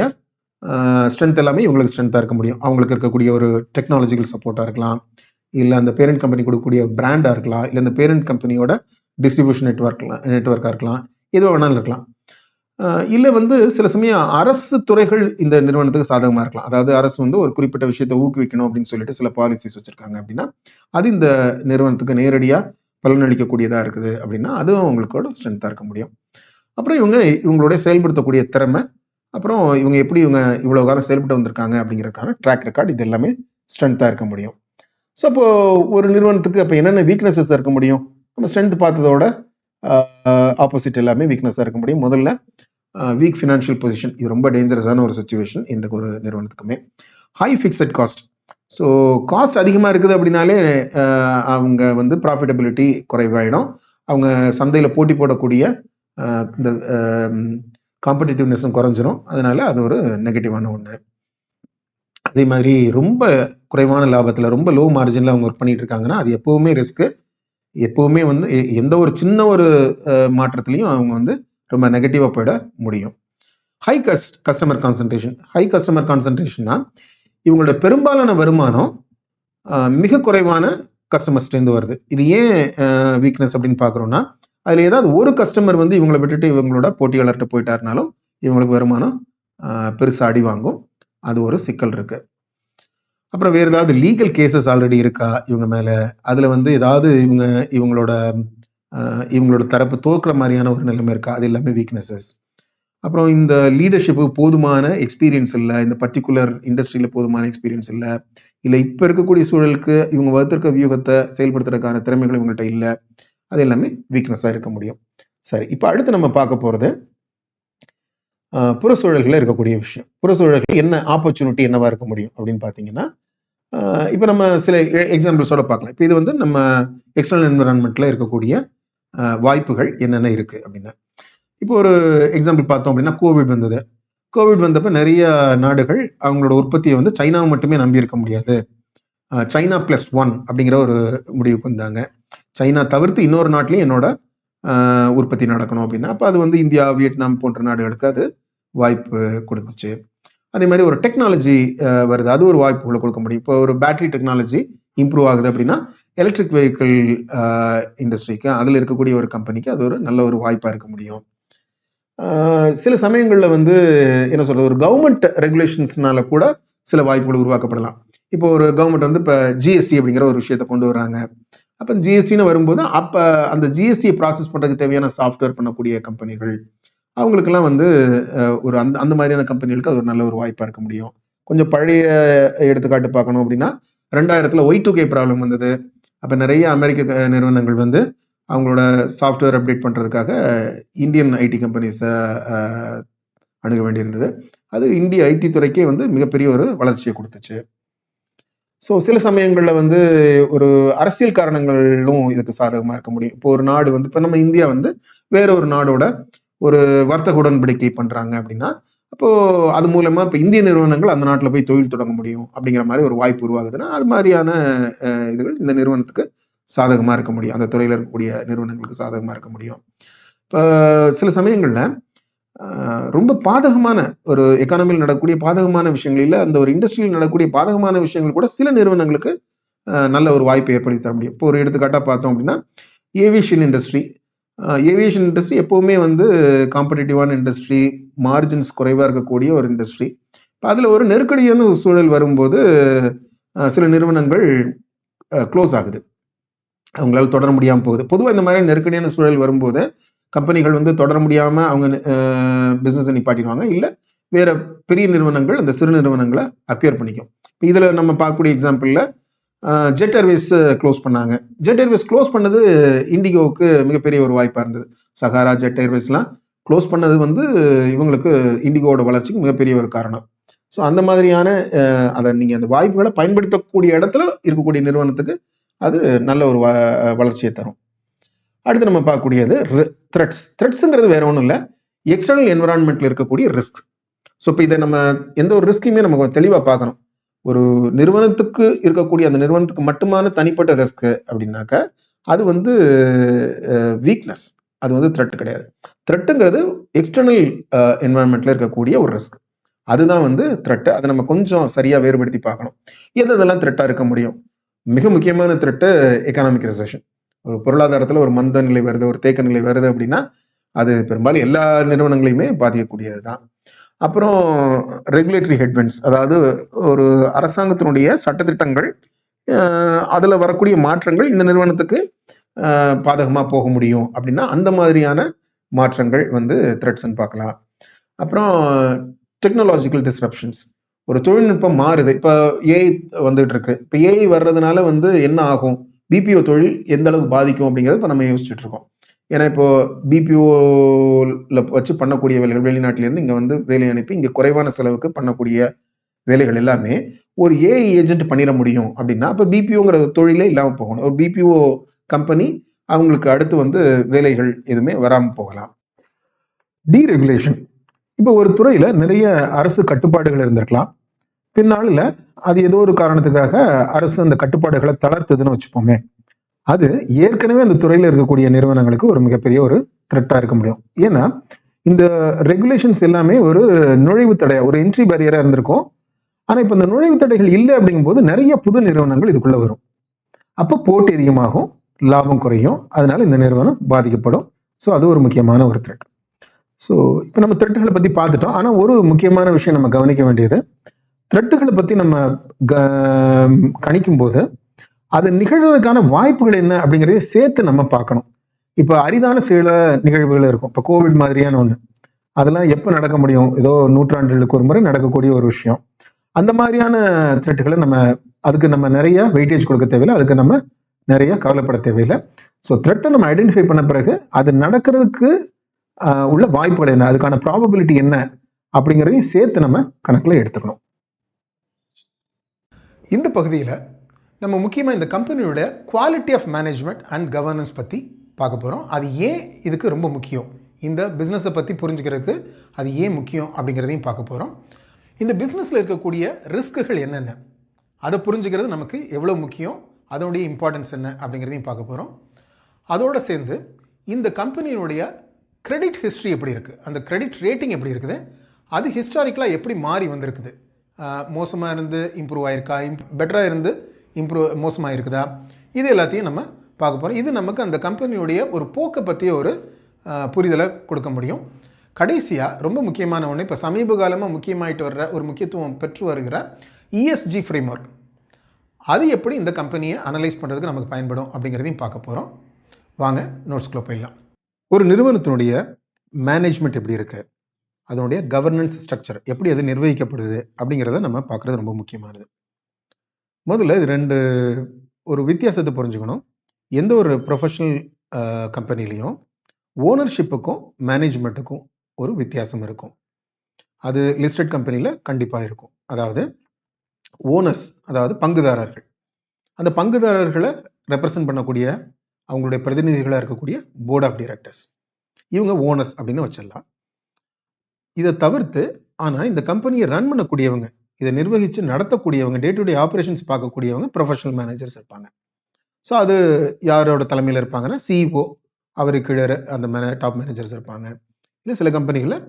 ஸ்ட்ரென்த் எல்லாமே இவங்களுக்கு ஸ்ட்ரென்த்தா இருக்க முடியும். அவங்களுக்கு இருக்கக்கூடிய ஒரு டெக்னாலஜிக்கல் சப்போர்ட்டா இருக்கலாம், இல்லை அந்த பேரண்ட் கம்பெனி கொடுக்கக்கூடிய பிராண்டா இருக்கலாம், இல்லை அந்த பேரண்ட் கம்பெனியோட டிஸ்ட்ரிபியூஷன் நெட்வொர்க்கா இருக்கலாம், எதுவாக வேணாலும் இருக்கலாம். இல்லை வந்து சில சமயம் அரசு துறைகள் இந்த நிறுவனத்துக்கு சாதகமா இருக்கலாம், அதாவது அரசு வந்து ஒரு குறிப்பிட்ட விஷயத்தை ஊக்குவிக்கணும் அப்படின்னு சொல்லிட்டு சில பாலிசிஸ் வச்சிருக்காங்க அப்படின்னா அது இந்த நிறுவனத்துக்கு நேரடியா பலனளிக்கக்கூடியதா இருக்குது அப்படின்னா அதுவும் அவங்களோட ஸ்ட்ரென்த்தா இருக்க முடியும். அப்புறம் இவங்களுடைய செயல்படுத்தக்கூடிய திறமை, அப்புறம் இவங்க எப்படி இவ்வளவு காலம் செயல்பட்டு வந்திருக்காங்க அப்படிங்கிறதுக்கான ட்ராக் ரெக்கார்ட், இது எல்லாமே ஸ்ட்ரென்த்தா இருக்க முடியும். ஸோ அப்போ ஒரு நிறுவனத்துக்கு அப்போ என்னென்ன வீக்னஸஸ் இருக்க முடியும், நம்ம ஸ்ட்ரென்த் பார்த்ததோட ஆப்போசிட் எல்லாமே வீக்னஸாக இருக்க முடியும். முதல்ல வீக் ஃபினான்ஷியல் பொசிஷன், இது ரொம்ப டேஞ்சரஸான ஒரு சுச்சுவேஷன் எந்த ஒரு நிறுவனத்துக்குமே. High fixed cost, so cost அதிகமாக இருக்குது அப்படின்னாலே அவங்க வந்து ப்ராஃபிட்டபிலிட்டி குறைவாயிடும், அவங்க சந்தையில் போட்டி போடக்கூடிய இந்த காம்படிட்டிவ்னஸும் குறைஞ்சிரும், அதனால அது ஒரு நெகட்டிவான ஒன்று. அதே மாதிரி ரொம்ப குறைவான லாபத்தில், ரொம்ப லோ மார்ஜினில் அவங்க ஒர்க் பண்ணிட்டு இருக்காங்கன்னா அது எப்பவுமே ரிஸ்க்கு, எப்பவுமே வந்து எந்த ஒரு சின்ன ஒரு மாற்றத்திலையும் அவங்க வந்து ரொம்ப நெகட்டிவாக போயிட முடியும். ஹை கஸ்டமர் கான்சன்ட்ரேஷன்னா இவங்களோட பெரும்பாலான வருமானம் மிக குறைவான கஸ்டமர்ஸ்டேருந்து வருது. இது ஏன் வீக்னஸ் அப்படின்னு பார்க்குறோம்னா அதில் ஏதாவது ஒரு கஸ்டமர் வந்து இவங்களை விட்டுட்டு இவங்களோட போட்டியாளர்கிட்ட போயிட்டாருனாலும் இவங்களுக்கு வருமானம் பெருசாக அடி வாங்கும், அது ஒரு சிக்கல் இருக்கு. அப்புறம் வேறு ஏதாவது லீகல் கேசஸ் ஆல்ரெடி இருக்கா இவங்க மேலே, அதில் வந்து ஏதாவது இவங்களோட தரப்பு தோற்கிற மாதிரியான ஒரு நிலைமை இருக்கா, அது எல்லாமே வீக்னஸஸ். அப்புறம் இந்த லீடர்ஷிப்புக்கு போதுமான எக்ஸ்பீரியன்ஸ் இல்லை, இந்த பர்டிகுலர் இண்டஸ்ட்ரியில் போதுமான எக்ஸ்பீரியன்ஸ் இல்லை, இல்லை இப்போ இருக்கக்கூடிய சூழலுக்கு இவங்க வகுத்திருக்க வியூகத்தை செயல்படுத்துறதுக்கான திறமைகள் இவங்கள்ட்ட இல்லை, அது எல்லாமே வீக்னஸாக இருக்க முடியும். சரி, இப்போ அடுத்து நம்ம பார்க்க போகிறது புறச்சூழல்களில் இருக்கக்கூடிய விஷயம். புறச்சூழல்கள் என்ன ஆப்பர்ச்சுனிட்டி என்னவா இருக்க முடியும் அப்படின்னு பார்த்தீங்கன்னா இப்போ நம்ம சில எக்ஸாம்பிள்ஸோட பார்க்கலாம். இப்போ இது வந்து நம்ம எக்ஸ்டர்னல் என்விரான்மெண்ட்ல இருக்கக்கூடிய வாய்ப்புகள் என்னென்ன இருக்கு அப்படின்னா, இப்போ ஒரு எக்ஸாம்பிள் பார்த்தோம் அப்படின்னா கோவிட் வந்தப்ப நிறைய நாடுகள் அவங்களோட உற்பத்தியை வந்து சைனாவை மட்டுமே நம்பி இருக்க முடியாது, சைனா +1 அப்படிங்கிற ஒரு முடிவுக்கு வந்தாங்க. சைனா தவிர்த்து இன்னொரு நாட்டிலையும் என்னோட உற்பத்தி நடக்கணும் அப்படின்னா அப்போ அது வந்து இந்தியா, வியட்நாம் போன்ற நாடுகளுக்கு அது வாய்ப்பு கொடுத்துச்சு. அதே மாதிரி ஒரு டெக்னாலஜி வருது, அது ஒரு வாய்ப்புகளை கொடுக்க முடியும். இப்போ ஒரு பேட்டரி டெக்னாலஜி இம்ப்ரூவ் ஆகுது அப்படின்னா எலக்ட்ரிக் வெஹிக்கிள் இண்டஸ்ட்ரிக்கு, அதில் இருக்கக்கூடிய ஒரு கம்பெனிக்கு அது ஒரு நல்ல ஒரு வாய்ப்பாக இருக்க முடியும். சில சமயங்களில் வந்து என்ன சொல்றது, ஒரு கவர்மெண்ட் ரெகுலேஷன்ஸ்னால கூட சில வாய்ப்புகள் உருவாக்கப்படலாம். இப்போ ஒரு கவர்மெண்ட் வந்து இப்போ ஜிஎஸ்டி அப்படிங்கிற ஒரு விஷயத்தை கொண்டு வராங்க. அப்போ ஜிஎஸ்டின்னு வரும்போது அப்போ அந்த ஜிஎஸ்டியை ப்ராசஸ் பண்ணுறதுக்கு தேவையான சாஃப்ட்வேர் பண்ணக்கூடிய கம்பெனிகள், அவங்களுக்கெல்லாம் வந்து ஒரு அந்த அந்த மாதிரியான கம்பெனிகளுக்கு அது ஒரு நல்ல ஒரு வாய்ப்பாக இருக்க முடியும். கொஞ்சம் பழைய எடுத்துக்காட்டு பார்க்கணும் அப்படின்னா 2000 Y2K ப்ராப்ளம் வந்தது. அப்போ நிறைய அமெரிக்க நிறுவனங்கள் வந்து அவங்களோட சாஃப்ட்வேர் அப்டேட் பண்ணுறதுக்காக இந்தியன் ஐடி கம்பெனிஸை அணுக வேண்டியிருந்தது. அது இந்திய ஐடி துறைக்கே வந்து மிகப்பெரிய ஒரு வளர்ச்சியை கொடுத்துச்சு. ஸோ சில சமயங்களில் வந்து ஒரு அரசியல் காரணங்களும் இதுக்கு சாதகமாக இருக்க முடியும். இப்போ ஒரு நாடு வந்து இப்போ நம்ம இந்தியா வந்து வேற ஒரு நாடோட ஒரு வர்த்தக உடன்படிக்கை பண்ணுறாங்க அப்படின்னா, அப்போ அது மூலமா இப்போ இந்திய நிறுவனங்கள் அந்த நாட்டில் போய் தொழில் தொடங்க முடியும் அப்படிங்கிற மாதிரி ஒரு வாய்ப்பு உருவாகுதுன்னா, அது மாதிரியான இதுகள் இந்த நிறுவனத்துக்கு சாதகமாக இருக்க முடியும். அந்த துறையில் இருக்கக்கூடிய நிறுவனங்களுக்கு சாதகமாக இருக்க முடியும். இப்போ சில சமயங்களில் ரொம்ப பாதகமான ஒரு எக்கானமியில் நடக்கக்கூடிய பாதகமான விஷயங்கள் இல்லை, அந்த ஒரு இண்டஸ்ட்ரியில் நடக்கக்கூடிய பாதகமான விஷயங்கள் கூட சில நிறுவனங்களுக்கு நல்ல ஒரு வாய்ப்பை ஏற்படுத்தி தர முடியும். இப்போ ஒரு எடுத்துக்காட்டாக பார்த்தோம் அப்படின்னா ஏவியேஷன் இண்டஸ்ட்ரி. ஏவியேஷன் இண்டஸ்ட்ரி எப்போவுமே வந்து காம்படிட்டிவான இண்டஸ்ட்ரி, மார்ஜின்ஸ் குறைவாக இருக்கக்கூடிய ஒரு இண்டஸ்ட்ரி. இப்போ அதில் ஒரு நெருக்கடியான சூழல் வரும்போது சில நிறுவனங்கள் க்ளோஸ் ஆகுது, அவங்களால தொடர முடியாமல் போகுது. பொதுவாக இந்த மாதிரி நெருக்கடியான சூழல் வரும்போது கம்பெனிகள் வந்து தொடர முடியாமல் அவங்க பிஸ்னஸை நிப்பாட்டிடுவாங்க, இல்லை வேற பெரிய நிறுவனங்கள் அந்த சிறு நிறுவனங்களை அக்வயர் பண்ணிக்கும். இப்போ இதில் நம்ம பார்க்கக்கூடிய எக்ஸாம்பிளில் ஜெட் ஏர்வேஸ் க்ளோஸ் பண்ணாங்க. ஜெட் ஏர்வேஸ் க்ளோஸ் பண்ணது இண்டிகோவுக்கு மிகப்பெரிய ஒரு வாய்ப்பாக இருந்தது. சகாரா, ஜெட் ஏர்வேஸ்லாம் க்ளோஸ் பண்ணது வந்து இவங்களுக்கு இண்டிகோவோட வளர்ச்சிக்கு மிகப்பெரிய ஒரு காரணம். ஸோ அந்த மாதிரியான அதை நீங்கள் அந்த வாய்ப்புகளை பயன்படுத்தக்கூடிய இடத்துல இருக்கக்கூடிய நிறுவனத்துக்கு அது நல்ல ஒரு வளர்ச்சியை தரும். அடுத்து நம்ம பார்க்கக்கூடியது த்ரெட்ஸ். த்ரெட்ஸுங்கிறது வேற ஒன்றும் இல்லை, எக்ஸ்டர்னல் என்விரான்மெண்ட்ல இருக்கக்கூடிய ரிஸ்க். ஸோ இப்போ இதை நம்ம எந்த ஒரு ரிஸ்கையுமே நம்ம தெளிவாக பார்க்கணும். ஒரு நிறுவனத்துக்கு இருக்கக்கூடிய அந்த நிறுவனத்துக்கு மட்டுமான தனிப்பட்ட ரிஸ்க் அப்படின்னாக்கா அது வந்து வீக்னஸ், அது வந்து த்ரெட் கிடையாது. த்ரெட்டுங்கிறது எக்ஸ்டர்னல் என்விரான்மெண்ட்ல இருக்கக்கூடிய ஒரு ரிஸ்க், அதுதான் வந்து த்ரெட்டு. அதை நம்ம கொஞ்சம் சரியா வேறுபடுத்தி பார்க்கணும். எதெல்லாம் த்ரெட்டா இருக்க முடியும்? மிக முக்கியமான த்ரெட்டு எக்கனாமிக் ரிசெஷன். ஒரு பொருளாதாரத்தில் ஒரு மந்த நிலை வருது, ஒரு தேக்க நிலை வருது அப்படின்னா அது பெரும்பாலும் எல்லா நிறுவனங்களையுமே பாதிக்கக்கூடியது தான். அப்புறம் ரெகுலேட்டரி ஹெட்விண்ட்ஸ், அதாவது ஒரு அரசாங்கத்தினுடைய சட்டத்திட்டங்கள் அதில் வரக்கூடிய மாற்றங்கள் இந்த நிறுவனத்துக்கு பாதகமாக போக முடியும் அப்படின்னா அந்த மாதிரியான மாற்றங்கள் வந்து த்ரெட்ஸ்ன்னு பார்க்கலாம். அப்புறம் டெக்னாலஜிக்கல் டிஸ்ரப்ஷன்ஸ், ஒரு தொழில்நுட்பம் மாறுது. இப்போ ஏஐ வந்துட்டு இருக்கு. இப்போ ஏஐ வர்றதுனால வந்து என்ன ஆகும், பிபிஓ தொழில் எந்த அளவுக்கு பாதிக்கும் அப்படிங்கிறது இப்போ நம்ம யோசிச்சுட்டு இருக்கோம். ஏன்னா இப்போ பிபிஓல வச்சு பண்ணக்கூடிய வேலைகள், வெளிநாட்டிலேருந்து இங்கே வந்து வேலை அனுப்பி இங்கே குறைவான செலவுக்கு பண்ணக்கூடிய வேலைகள் எல்லாமே ஒரு ஏஐ ஏஜென்ட் பண்ணிட முடியும் அப்படின்னா அப்போ பிபிஓங்கிற தொழிலே இல்லாமல் போகணும். ஒரு பிபிஓ கம்பெனி அவங்களுக்கு அடுத்து வந்து வேலைகள் எதுவுமே வராமல் போகலாம். டீரெகுலேஷன், இப்போ ஒரு துறையில நிறைய அரசு கட்டுப்பாடுகள் இருந்திருக்கலாம், பின்னாளில் அது ஏதோ ஒரு காரணத்துக்காக அரசு அந்த கட்டுப்பாடுகளை தளர்த்துதுன்னு வச்சுப்போமே, அது ஏற்கனவே அந்த துறையில் இருக்கக்கூடிய நிறுவனங்களுக்கு ஒரு மிகப்பெரிய ஒரு த்ரெட்டா இருக்க முடியும். ஏன்னா இந்த ரெகுலேஷன்ஸ் எல்லாமே ஒரு நுழைவு தடையா, ஒரு என்ட்ரி பேரியரா இருந்திருக்கும். ஆனா இப்ப இந்த நுழைவு தடைகள் இல்லை அப்படிங்கும்போது நிறைய புது நிறுவனங்கள் இதுக்குள்ள வரும். அப்போ போட்டி அதிகமாகும், லாபம் குறையும், அதனால இந்த நிறுவனம் பாதிக்கப்படும். ஸோ அது ஒரு முக்கியமான ஒரு த்ரெட். ஸோ இப்போ நம்ம த்ரெட்டுகளை பத்தி பார்த்துட்டோம். ஆனா ஒரு முக்கியமான விஷயம் நம்ம கவனிக்க வேண்டியது, த்ரெட்டுகளை பத்தி நம்ம கணிக்கும் போது அது நிகழ்வதற்கான வாய்ப்புகள் என்ன அப்படிங்கிறதையும் சேர்த்து நம்ம பார்க்கணும். இப்போ அரிதான சில நிகழ்வுகள் இருக்கும். இப்போ கோவிட் மாதிரியான ஒன்று, அதெல்லாம் எப்போ நடக்க முடியும்? ஏதோ நூற்றாண்டுகளுக்கு ஒரு முறை நடக்கக்கூடிய ஒரு விஷயம். அந்த மாதிரியான த்ரெட்டுகளை அதுக்கு நம்ம நிறைய வெயிட்டேஜ் கொடுக்க தேவையில்லை, அதுக்கு நம்ம நிறைய கவலைப்பட தேவையில்லை. ஸோ த்ரெட்டை நம்ம ஐடென்டிஃபை பண்ண பிறகு அது நடக்கிறதுக்கு உள்ள வாய்ப்புகள் என்ன, அதுக்கான ப்ராபபிலிட்டி என்ன அப்படிங்கிறதையும் சேர்த்து நம்ம கணக்கில் எடுத்துக்கணும். இந்த பகுதியில் நம்ம முக்கியமாக இந்த கம்பெனியோட quality of management and governance பற்றி பார்க்க போகிறோம். அது ஏன் இதுக்கு ரொம்ப முக்கியம், இந்த பிஸ்னஸை பற்றி புரிஞ்சுக்கிறதுக்கு அது ஏன் முக்கியம் அப்படிங்கிறதையும் பார்க்க போகிறோம். இந்த பிஸ்னஸில் இருக்கக்கூடிய ரிஸ்க்குகள் என்னென்ன, அதை புரிஞ்சுக்கிறது நமக்கு எவ்வளோ முக்கியம், அதனுடைய இம்பார்ட்டன்ஸ் என்ன அப்படிங்கிறதையும் பார்க்க போகிறோம். அதோடு சேர்ந்து இந்த கம்பெனியினுடைய கிரெடிட் ஹிஸ்ட்ரி எப்படி இருக்குது, அந்த கிரெடிட் ரேட்டிங் எப்படி இருக்குது, அது ஹிஸ்டாரிக்கலாக எப்படி மாறி வந்திருக்குது, மோசமாக இருந்து இம்ப்ரூவ் ஆகிருக்கா, பெட்டராக இருந்து மோசமாக இருக்குதா, இது எல்லாத்தையும் நம்ம பார்க்க போகிறோம். இது நமக்கு அந்த கம்பெனியுடைய ஒரு போக்கை பற்றிய ஒரு புரிதலை கொடுக்க முடியும். கடைசியாக ரொம்ப முக்கியமான ஒன்று, இப்போ சமீப காலமாக முக்கியமாயிட்டு வர்ற ஒரு முக்கியத்துவம் பெற்று வருகிற இஎஸ்ஜி ஃப்ரேம்வொர்க். அது எப்படி இந்த கம்பெனியை அனலைஸ் பண்ணுறதுக்கு நமக்கு பயன்படும் அப்படிங்கிறதையும் பார்க்க போகிறோம். வாங்க நோட்ஸ்குள்ளே போயிடலாம். ஒரு நிறுவனத்தினுடைய மேனேஜ்மெண்ட் எப்படி இருக்கு, அதனுடைய கவர்னன்ஸ் ஸ்ட்ரக்சர் எப்படி அது நிர்வகிக்கப்படுது அப்படிங்கிறத நம்ம பார்க்குறது ரொம்ப முக்கியமானது. முதல்ல இது ஒரு வித்தியாசத்தை புரிஞ்சுக்கணும். எந்த ஒரு ப்ரொஃபஷனல் கம்பெனிலையும் ஓனர்ஷிப்புக்கும் மேனேஜ்மெண்ட்டுக்கும் ஒரு வித்தியாசம் இருக்கும். அது லிஸ்டட் கம்பெனியில் கண்டிப்பாக இருக்கும். அதாவது ஓனர்ஸ், அதாவது பங்குதாரர்கள், அந்த பங்குதாரர்களை ரெப்ரசன்ட் பண்ணக்கூடிய அவங்களுடைய பிரதிநிதிகளாக இருக்கக்கூடிய போர்ட் ஆஃப் டைரக்டர்ஸ், இவங்க ஓனர்ஸ் அப்படின்னு வச்சிடலாம். இதை தவிர்த்து ஆனால் இந்த கம்பெனியை ரன் பண்ணக்கூடியவங்க, இதை நிர்வகித்து நடத்தக்கூடியவங்க, டே டு டே ஆப்ரேஷன்ஸ் பார்க்கக்கூடியவங்க ப்ரொஃபஷனல் மேனேஜர்ஸ் இருப்பாங்க. ஸோ அது யாரோட தலைமையில் இருப்பாங்கன்னா சிஇஓ, அவருக்கு கீழே அந்த டாப் மேனேஜர்ஸ் இருப்பாங்க. இல்லை சில கம்பெனிகளில்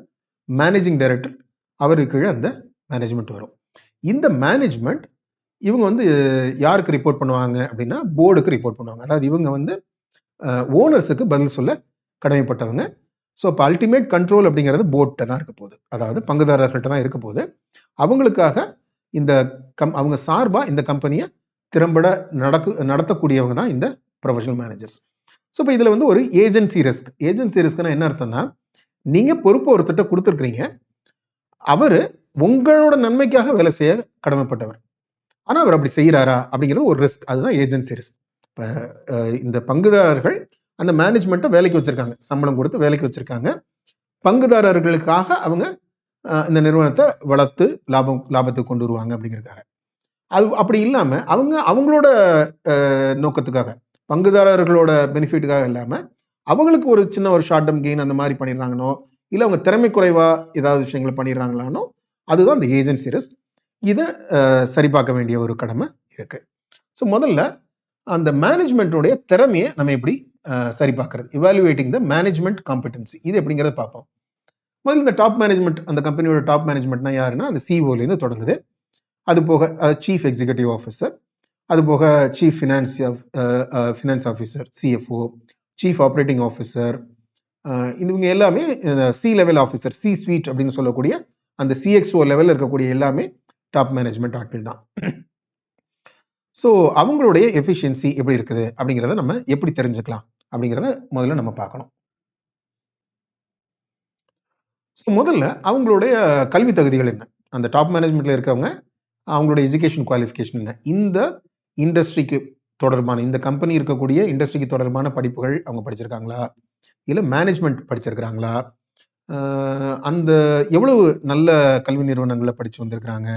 மேனேஜிங் டைரக்டர், அவருக்கு கீழே அந்த மேனேஜ்மெண்ட் வரும். இந்த மேனேஜ்மெண்ட் இவங்க வந்து யாருக்கு ரிப்போர்ட் பண்ணுவாங்க அப்படின்னா போர்டுக்கு ரிப்போர்ட் பண்ணுவாங்க. அதாவது இவங்க வந்து ஓனர்ஸுக்கு பதில் சொல்ல கடமைப்பட்டவங்க. ஸோ இப்போ அல்டிமேட் கண்ட்ரோல் அப்படிங்கிறது போர்ட்டை தான் இருக்க போகுது, அதாவது பங்குதாரர்கள்ட்ட தான் இருக்க போகுது. அவங்களுக்காக இந்த அவங்க சார்பாக இந்த கம்பெனியை திறம்பட நடத்தக்கூடியவங்க தான் இந்த ப்ரொஃபஷனல் மேனேஜர்ஸ். ஸோ இப்போ இதில் வந்து ஒரு ஏஜென்சி ரிஸ்க். ஏஜென்சி ரிஸ்க்னா என்ன அர்த்தம்னா, நீங்கள் பொறுப்பு ஒருத்தட்ட கொடுத்துருக்குறீங்க, அவர் உங்களோட நன்மைக்காக வேலை செய்ய கடமைப்பட்டவர், ஆனால் அவர் அப்படி செய்கிறாரா அப்படிங்கிறது ஒரு ரிஸ்க். அதுதான் ஏஜென்சி ரிஸ்க். இப்போ இந்த பங்குதாரர்கள் அந்த மேனேஜ்மெண்ட்டை வேலைக்கு வச்சிருக்காங்க, சம்பளம் கொடுத்து வேலைக்கு வச்சிருக்காங்க. பங்குதாரர்களுக்காக அவங்க இந்த நிறுவனத்தை வளர்த்து லாபத்துக்கு கொண்டு வருவாங்க அப்படிங்கிறதுக்காக. அது அப்படி இல்லாம அவங்களோட நோக்கத்துக்காக, பங்குதாரர்களோட பெனிஃபிட்டுக்காக இல்லாம அவங்களுக்கு ஒரு சின்ன ஒரு ஷார்ட் டர்ம் கெயின் அந்த மாதிரி பண்ணிடுறாங்கனோ, இல்லை அவங்க திறமை குறைவா ஏதாவது விஷயங்களை பண்ணிடுறாங்களானோ, அதுதான் அந்த ஏஜென்சி ரிஸ்க். இதை சரி பார்க்க வேண்டிய ஒரு கடமை இருக்கு. ஸோ முதல்ல அந்த மேனேஜ்மெண்ட்டுடைய திறமையை நம்ம எப்படி சரி பார்க்கறது, இவாலுவேட்டிங் த மேனேஜ்மெண்ட் காம்படன்சி, இது எப்படிங்கிறத பார்ப்போம். முதல்ல இந்த டாப் மேனேஜ்மெண்ட், அந்த கம்பெனியோட டாப் மேனேஜ்மெண்ட்னா யாருன்னா அந்த சிஓலேருந்து தொடங்குது. அது போக சீஃப் எக்ஸிகூட்டிவ் ஆஃபீஸர், அது போக chief finance officer CFO, chief operating officer, இவங்க எல்லாமே C level officer, C sweet அப்படின்னு சொல்லக்கூடிய அந்த சிஎக்ஸ்ஓ லெவலில் இருக்கக்கூடிய எல்லாமே டாப் மேனேஜ்மெண்ட் ஆட்கள் தான். ஸோ அவங்களுடைய எஃபிஷியன்சி எப்படி இருக்குது அப்படிங்கிறத நம்ம எப்படி தெரிஞ்சுக்கலாம் அப்படிங்கிறத முதல்ல நம்ம பார்க்கணும். ஸோ முதல்ல அவங்களுடைய கல்வி தகுதிகள் என்ன, அந்த டாப் மேனேஜ்மெண்ட்ல இருக்கவங்க அவங்களுடைய எஜுகேஷன் குவாலிஃபிகேஷன் என்ன, இந்த இண்டஸ்ட்ரிக்கு தொடர்பான, இந்த கம்பெனி இருக்கக்கூடிய இண்டஸ்ட்ரிக்கு தொடர்பான படிப்புகள் அவங்க படிச்சிருக்காங்களா, இல்லை மேனேஜ்மெண்ட் படிச்சிருக்கிறாங்களா, அந்த எவ்வளவு நல்ல கல்வி நிறுவனங்களில் படிச்சு வந்திருக்கிறாங்க,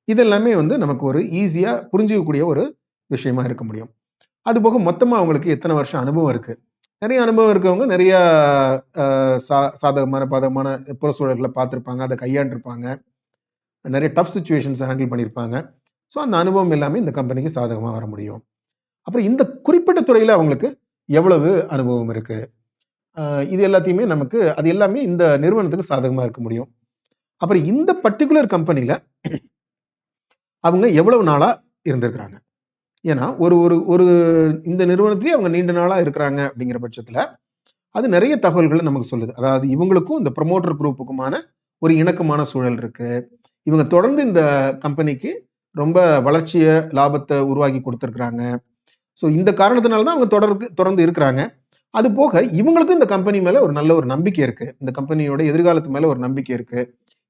இதெல்லாமே வந்து நமக்கு ஒரு ஈஸியா புரிஞ்சிக்கக்கூடிய ஒரு விஷயமா இருக்க முடியும். அது போக மொத்தமா அவங்களுக்கு எத்தனை வருஷம் அனுபவம் இருக்கு, நிறைய அனுபவம் இருக்கவங்க நிறைய சாதகமான பாதகமான புற சூழல்களை பார்த்துருப்பாங்க, அதை கையாண்டிருப்பாங்க, நிறைய டஃப் சுச்சுவேஷன்ஸை ஹேண்டில் பண்ணியிருப்பாங்க. ஸோ அந்த அனுபவம் எல்லாமே இந்த கம்பெனிக்கு சாதகமாக வர முடியும். அப்புறம் இந்த குறிப்பிட்ட துறையில் அவங்களுக்கு எவ்வளவு அனுபவம் இருக்கு, இது எல்லாத்தையுமே நமக்கு, அது எல்லாமே இந்த நிறுவனத்துக்கு சாதகமாக இருக்க முடியும். அப்புறம் இந்த பர்டிகுலர் கம்பெனியில் அவங்க எவ்வளவு நாளா இருந்திருக்கிறாங்க, ஏன்னா ஒரு ஒரு ஒரு இந்த நிறுவனத்திலேயே அவங்க நீண்ட நாளா இருக்கிறாங்க அப்படிங்கிற பட்சத்தில் அது நிறைய தகவல்களை நமக்கு சொல்லுது. அதாவது இவங்களுக்கும் இந்த ப்ரமோட்டர் குரூப்புக்குமான ஒரு இணக்கமான சூழல் இருக்கு, இவங்க தொடர்ந்து இந்த கம்பெனிக்கு ரொம்ப வளர்ச்சியை லாபத்தை உருவாக்கி கொடுத்துருக்குறாங்க. ஸோ இந்த காரணத்தினால தான் அவங்க தொடர்ந்து இருக்கிறாங்க. அது போக இவங்களுக்கும் இந்த கம்பெனி மேல ஒரு நல்ல ஒரு நம்பிக்கை இருக்கு, இந்த கம்பெனியோட எதிர்காலத்து மேல ஒரு நம்பிக்கை இருக்கு.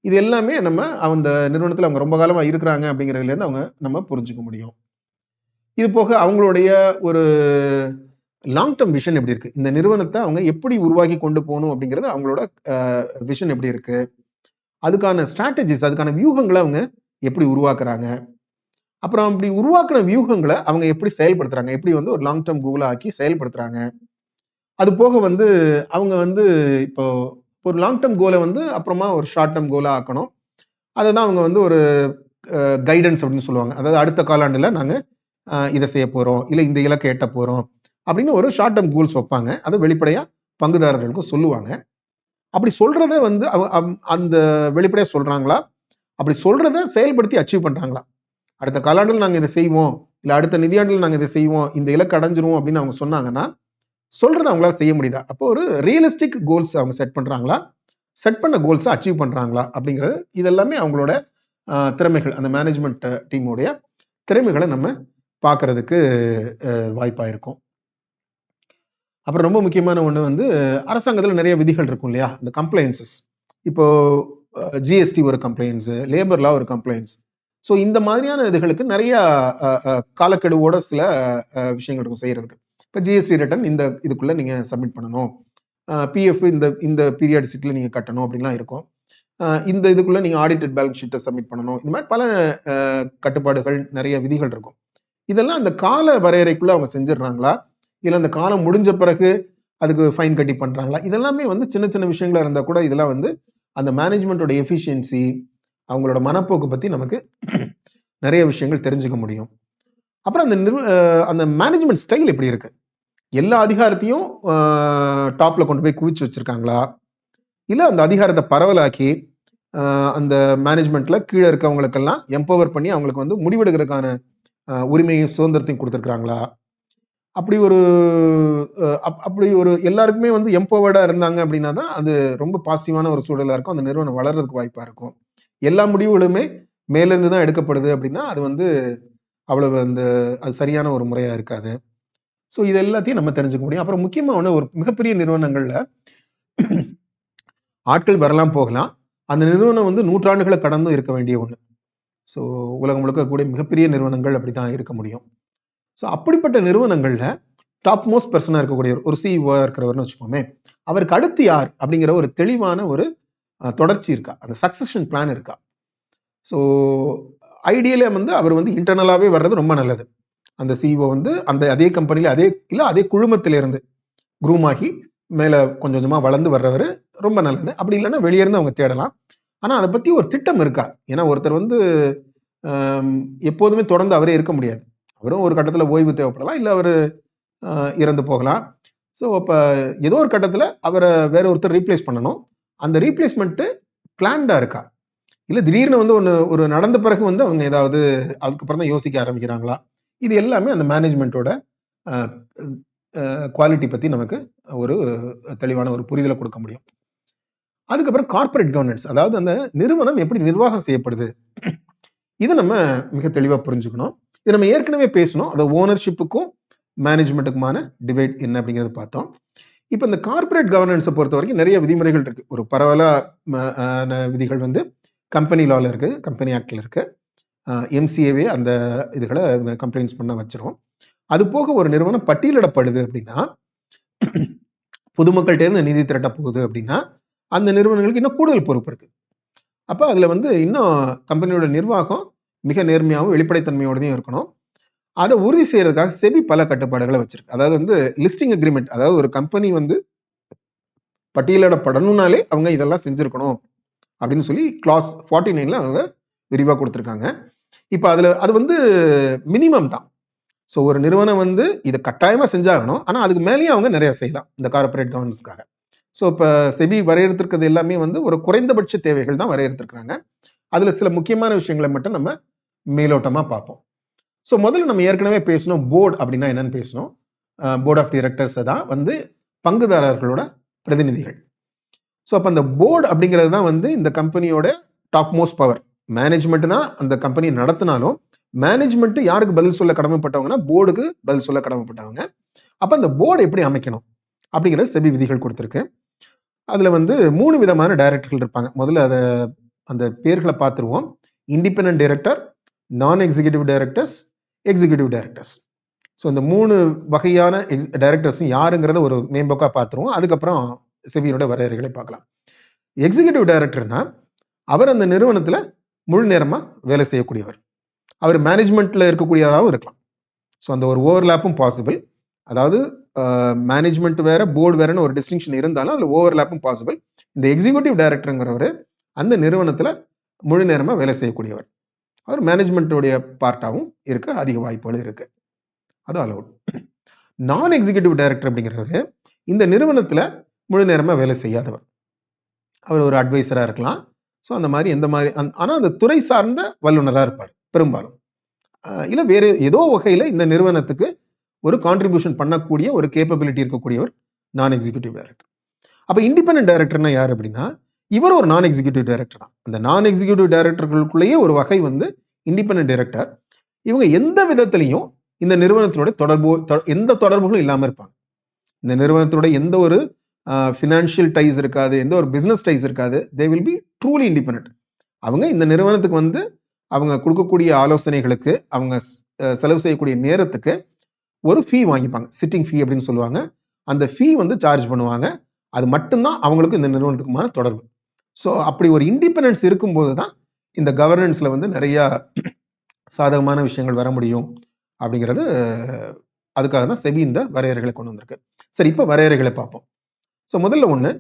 இது எல்லாமே நம்ம அந்த நிறுவனத்தில் அவங்க ரொம்ப காலமா இருக்கிறாங்க அப்படிங்கிறதுல இருந்து நம்ம புரிஞ்சுக்க முடியும். இது போக அவங்களுடைய ஒரு லாங் டர்ம் விஷன் எப்படி இருக்கு, இந்த நிறுவனத்தை அவங்க எப்படி உருவாக்கி கொண்டு போகணும் அப்படிங்கிறது அவங்களோட விஷன் எப்படி இருக்கு, அதுக்கான ஸ்ட்ராட்டஜிஸ், அதுக்கான வியூகங்களை அவங்க எப்படி உருவாக்குறாங்க, அப்புறம் அப்படி உருவாக்குற வியூகங்களை அவங்க எப்படி செயல்படுத்துறாங்க, எப்படி வந்து ஒரு லாங் டர்ம் கோலா ஆக்கி செயல்படுத்துறாங்க. அது போக வந்து அவங்க வந்து இப்போ ஒரு லாங் டர்ம் கோலை வந்து அப்புறமா ஒரு ஷார்ட் டர்ம் கோலா ஆக்கணும், அதை தான் அவங்க வந்து ஒரு கைடன்ஸ் அப்படின்னு சொல்லுவாங்க. அதாவது அடுத்த காலாண்டில் நாங்கள் இதை செய்ய போறோம், இல்லை இந்த இலக்கை எட்ட போறோம் அப்படின்னு ஒரு ஷார்ட் டர்ம் கோல்ஸ் வைப்பாங்க. அதை வெளிப்படையா பங்குதாரர்களுக்கு சொல்லுவாங்க. அப்படி சொல்றத வந்து அந்த வெளிப்படையா சொல்றாங்களா, அப்படி சொல்றத செயல்படுத்தி அச்சீவ் பண்றாங்களா, அடுத்த காலாண்டில் நாங்கள் இதை செய்வோம், இல்லை அடுத்த நிதியாண்டில் நாங்கள் இதை செய்வோம், இந்த இலக்கு அடைஞ்சிருவோம் அப்படின்னு அவங்க சொன்னாங்கன்னா சொல்றதை அவங்களால செய்ய முடியுதா, அப்போ ஒரு ரியலிஸ்டிக் கோல்ஸ் அவங்க செட் பண்றாங்களா, செட் பண்ண கோல்ஸை அச்சீவ் பண்றாங்களா அப்படிங்கிறது, இதெல்லாமே அவங்களோட திறமைகள், அந்த மேனேஜ்மெண்ட் டீமுடைய திறமைகளை நம்ம பார்க்கறதுக்கு வாய்ப்பா இருக்கும். அப்புறம் ரொம்ப முக்கியமான ஒண்ணு வந்து அரசாங்கத்துல நிறைய விதிகள் இருக்கும் இல்லையா? இந்த கம்ப்ளைன்சஸ். இப்போ ஜிஎஸ்டி ஒரு கம்ப்ளைண்ட்ஸ், லேபர் லா ஒரு கம்ப்ளைண்ட்ஸ். ஸோ இந்த மாதிரியான இதுகளுக்கு நிறைய காலக்கெடுவோட சில விஷயங்கள் இருக்கும் செய்யறதுக்கு. இப்போ ஜிஎஸ்டி ரிட்டர்ன் இந்த இதுக்குள்ள நீங்க சப்மிட் பண்ணணும். பிஎஃப் இந்த இந்த பீரியாடிசிட்டில நீங்க கட்டணும் அப்படின்லாம் இருக்கும். இந்த இதுக்குள்ள நீங்க ஆடிட்டட் பேலன்ஸ் ஷீட்டை சப்மிட் பண்ணணும். இந்த மாதிரி பல கட்டுப்பாடுகள், நிறைய விதிகள் இருக்கும். இதெல்லாம் அந்த கால வரையறைக்குள்ள அவங்க செஞ்சிடுறாங்களா? இல்ல அந்த காலம் முடிஞ்ச பிறகு அதுக்கு ஃபைன் கட்டி பண்றாங்களா? இதெல்லாமே வந்து சின்ன சின்ன விஷயங்களா இருந்தா கூட இதெல்லாம் வந்து அந்த மேனேஜ்மெண்டோட எஃபிஷியன்சி, அவங்களோட மனப்போக்கு பத்தி நமக்கு நிறைய விஷயங்கள் தெரிஞ்சுக்க முடியும். அப்புறம் அந்த மேனேஜ்மெண்ட் ஸ்டைல் எப்படி இருக்கு? எல்லா அதிகாரத்தையும் டாப்ல கொண்டு போய் குவிச்சு வச்சிருக்காங்களா? இல்ல அந்த அதிகாரத்தை பரவலாக்கி அந்த மேனேஜ்மெண்ட்ல கீழே இருக்கவங்களுக்கெல்லாம் எம்பவர் பண்ணி அவங்களுக்கு வந்து முடிவெடுக்கிறதுக்கான உரிமையும் சுதந்திரத்தையும் கொடுத்துருக்காங்களா? அப்படி ஒரு எல்லாருக்குமே வந்து எம்பவர்டா இருந்தாங்க அப்படின்னா தான் அது ரொம்ப பாசிட்டிவான ஒரு சூழலா இருக்கும். அந்த நிறுவனம் வளர்றதுக்கு வாய்ப்பா இருக்கும். எல்லா முடிவுகளுமே மேல இருந்து தான் எடுக்கப்படுது அப்படின்னா அது வந்து அவ்வளவு அது சரியான ஒரு முறையா இருக்காது. ஸோ இது எல்லாத்தையும் நம்ம தெரிஞ்சுக்க முடியும். அப்புறம் முக்கியமா ஒரு மிகப்பெரிய நிறுவனங்கள்ல ஆட்கள் வரலாம் போகலாம். அந்த நிறுவனம் வந்து நூற்றாண்டுகளை கடந்தும் இருக்க வேண்டிய ஒண்ணு. ஸோ உலகம் முழுக்க கூடிய மிகப்பெரிய நிறுவனங்கள் அப்படித்தான் இருக்க முடியும். ஸோ அப்படிப்பட்ட நிறுவனங்கள்ல டாப் மோஸ்ட் பர்சனா இருக்கக்கூடிய ஒரு சிஇஓ இருக்கிறவர்னு வச்சுக்கோமே, அவருக்கு அடுத்து யார் அப்படிங்கிற ஒரு தெளிவான ஒரு தொடர்ச்சி இருக்கா? அந்த சக்சஷன் பிளான் இருக்கா? ஸோ ஐடியலே வந்து அவர் வந்து இன்டர்னலாவே வர்றது ரொம்ப நல்லது. அந்த சிஇஓ வந்து அதே கம்பெனில அதே குழுமத்திலிருந்து குரூம் ஆகி மேல கொஞ்சம் கொஞ்சமா வளர்ந்து வர்றவர் ரொம்ப நல்லது. அப்படி இல்லைன்னா வெளியே இருந்து அவங்க தேடலாம். ஆனா அதை பத்தி ஒரு திட்டம் இருக்கா? ஏன்னா ஒருத்தர் வந்து எப்போதுமே தொடர்ந்து அவரே இருக்க முடியாது. அவரும் ஒரு கட்டத்துல ஓய்வு தேவைப்படலாம், இல்ல அவரு இறந்து போகலாம். ஸோ அப்ப ஏதோ ஒரு கட்டத்துல அவரை வேற ஒருத்தர் ரீப்ளேஸ் பண்ணணும். அந்த ரீப்ளேஸ்மெண்ட் பிளான்டா இருக்கா? இல்ல திடீர்னு வந்து ஒரு நடந்த பிறகு வந்து அவங்க ஏதாவது அதுக்கப்புறம் தான் யோசிக்க ஆரம்பிக்கிறாங்களா? இது எல்லாமே அந்த மேனேஜ்மெண்ட்டோட குவாலிட்டி பத்தி நமக்கு ஒரு தெளிவான ஒரு புரிதலை கொடுக்க முடியும். அதுக்கப்புறம் கார்பரேட் கவர்னன்ஸ், அதாவது அந்த நிறுவனம் எப்படி நிர்வாகம் செய்யப்படுது, இதை நம்ம மிக தெளிவா புரிஞ்சுக்கணும். இது நம்ம ஏற்கனவே பேசணும். அந்த ஓனர்ஷிப்புக்கும் மேனேஜ்மெண்ட்டுக்குமான டிபேட் என்ன அப்படிங்கிறது பார்த்தோம். இப்போ இந்த கார்பரேட் கவர்னன்ஸை பொறுத்த வரைக்கும் நிறைய விதிமுறைகள் இருக்கு. ஒரு பரவலான விதிகள் வந்து கம்பெனி லால இருக்கு, கம்பெனி ஆக்ட்ல இருக்கு. எம்சிஏவே அந்த இதுகளை கம்ப்ளைண்ட்ஸ் பண்ண வச்சிரும். அது போக ஒரு நிறுவனம் பட்டியலிடப்படுது அப்படின்னா, பொதுமக்கள்கிட்ட இருந்து நிதி திரட்ட போகுது அப்படின்னா, அந்த நிறுவனங்களுக்கு இன்னும் கூடுதல் பொறுப்பு இருக்கு. அப்ப அதுல வந்து இன்னும் கம்பெனியோட நிர்வாகம் மிக நேர்மையாகவும் வெளிப்படைத்தன்மையோடதையும் இருக்கணும். அதை உறுதி செய்யறதுக்காக செபி பல கட்டுப்பாடுகளை வச்சிருக்கு. அதாவது வந்து லிஸ்டிங் அக்ரிமெண்ட், அதாவது ஒரு கம்பெனி வந்து பட்டியலிடப்படணும்னாலே அவங்க இதெல்லாம் செஞ்சிருக்கணும் அப்படின்னு சொல்லி கிளாஸ் 49ல அவங்க விரிவா கொடுத்துருக்காங்க. இப்ப அது வந்து மினிமம் தான். ஸோ ஒரு நிறுவனம் வந்து இதை கட்டாயமா செஞ்சாகணும். ஆனா அதுக்கு மேலேயும் அவங்க நிறைய செய்யலாம் இந்த கார்பரேட் கவர்னன்ஸ்க்காக. ஸோ இப்போ செபி வரையறுத்திருக்கிறது எல்லாமே வந்து ஒரு குறைந்தபட்ச தேவைகள் தான் வரையறுத்திருக்கிறாங்க. அதுல சில முக்கியமான விஷயங்களை மட்டும் நம்ம மேலோட்டமா பார்ப்போம். ஸோ முதல்ல நம்ம ஏற்கனவே பேசணும் போர்டு அப்படின்னா என்னன்னு பேசணும். போர்ட் ஆஃப் டைரக்டர்ஸ் தான் வந்து பங்குதாரர்களோட பிரதிநிதிகள். ஸோ அப்போ அந்த போர்டு அப்படிங்கிறது தான் வந்து இந்த கம்பெனியோட டாப் மோஸ்ட் பவர். மேனேஜ்மெண்ட் தான் அந்த கம்பெனியை நடத்தினாலும் மேனேஜ்மெண்ட் யாருக்கு பதில் சொல்ல கடமைப்பட்டவங்கன்னா போர்டுக்கு பதில் சொல்ல கடமைப்பட்டவங்க. அப்ப அந்த போர்டு எப்படி அமைக்கணும் அப்படிங்கிறது செபி விதிகள் கொடுத்திருக்கு. அதுல வந்து 3 விதமான டைரக்டர்கள் இருப்பாங்க. முதல்ல அந்த பேர்களை பார்த்துருவோம். இண்டிபெண்டன்ட் டைரக்டர், நான் executive directors, executive directors. So இந்த 3 வகையான டைரக்டர்ஸ் யாருங்கிறத ஒரு மேம்போக்கா பார்த்துருவோம். அதுக்கப்புறம் செபியோட வரையறைகளை பார்க்கலாம். எக்ஸிகியூட்டிவ் டைரக்டர்னா அவர் அந்த நிறுவனத்துல முழு நேரமா வேலை செய்யக்கூடியவர். அவர் மேனேஜ்மெண்ட்ல இருக்கக்கூடியவராகவும் இருக்கலாம். ஸோ அந்த ஒரு ஓவர்லேப்பும் பாசிபிள். அதாவது மேனேஜ்மெண்ட் வேற போர்டு வேறன்னு ஒரு டிஸ்டிங்ஷன் இருந்தாலும் அதுல ஓவர்லேப்பும் பாசிபிள். இந்த எக்ஸிகியூட்டிவ் டைரக்டருங்கிறவர் அந்த நிறுவனத்துல முழு நேரமா வேலை செய்யக்கூடியவர். அவர் மேனேஜ்மெண்ட்டோடைய பார்ட்டாகவும் இருக்க அதிக வாய்ப்புகள் இருக்கு. அது அலவுட். நான் எக்ஸிகியூட்டிவ் டைரக்டர் அப்படிங்கிறவர் இந்த நிறுவனத்துல முழு நேரமா வேலை செய்யாதவர். அவர் ஒரு அட்வைசரா இருக்கலாம். ஸோ அந்த மாதிரி எந்த மாதிரி ஆனா அந்த துறை சார்ந்த வல்லுநராக இருப்பார் பெரும்பாலும். இல்ல வேறு ஏதோ வகையில இந்த நிறுவனத்துக்கு ஒரு கான்ட்ரிபியூஷன் பண்ணக்கூடிய ஒரு கேப்பபிலிட்டி இருக்கக்கூடியவர் நான் எக்ஸிகியூட்டிவ் டைரக்டர். அப்ப இண்டிபெண்டன்ட் டைரக்டர்னா யார் அப்படின்னா இவர் ஒரு நான் எக்ஸிகியூட்டிவ் டைரக்டர் தான். அந்த நான் எக்ஸிகியூட்டிவ் டைரக்டர்களுக்குள்ளேயே ஒரு வகை வந்து இண்டிபெண்டன்ட் டைரக்டர். இவங்க எந்த விதத்திலையும் இந்த நிறுவனத்தோட எந்த தொடர்புகளும் இல்லாம இருப்பாங்க. இந்த நிறுவனத்தோட எந்த ஒரு ஃபினான்ஷியல் டைஸ் இருக்காது, எந்த ஒரு பிசினஸ் டைஸ் இருக்காது. They will be truly independent. அவங்க இந்த நிறுவனத்துக்கு வந்து அவங்க கொடுக்கக்கூடிய ஆலோசனைகளுக்கு, அவங்க செலவு செய்யக்கூடிய நேரத்துக்கு ஒரு ஃபீ வாங்கிப்பாங்க. சிட்டிங் ஃபீ அப்படின்னு சொல்லுவாங்க. அந்த ஃபீ வந்து சார்ஜ் பண்ணுவாங்க. அது மட்டும்தான் அவங்களுக்கு இந்த நிறுவனத்துக்குமான தொடர்பு. ஸோ அப்படி ஒரு இண்டிபெண்டன்ஸ் இருக்கும்போது தான் இந்த கவர்னன்ஸ்ல வந்து நிறைய சாதகமான விஷயங்கள் வர முடியும் அப்படிங்கிறது. அதுக்காக தான் செபி இந்த வரையறைகளை கொண்டு வந்திருக்கு. சரி, இப்போ வரையறைகளை பார்ப்போம். ஸோ முதல்ல ஒன்று,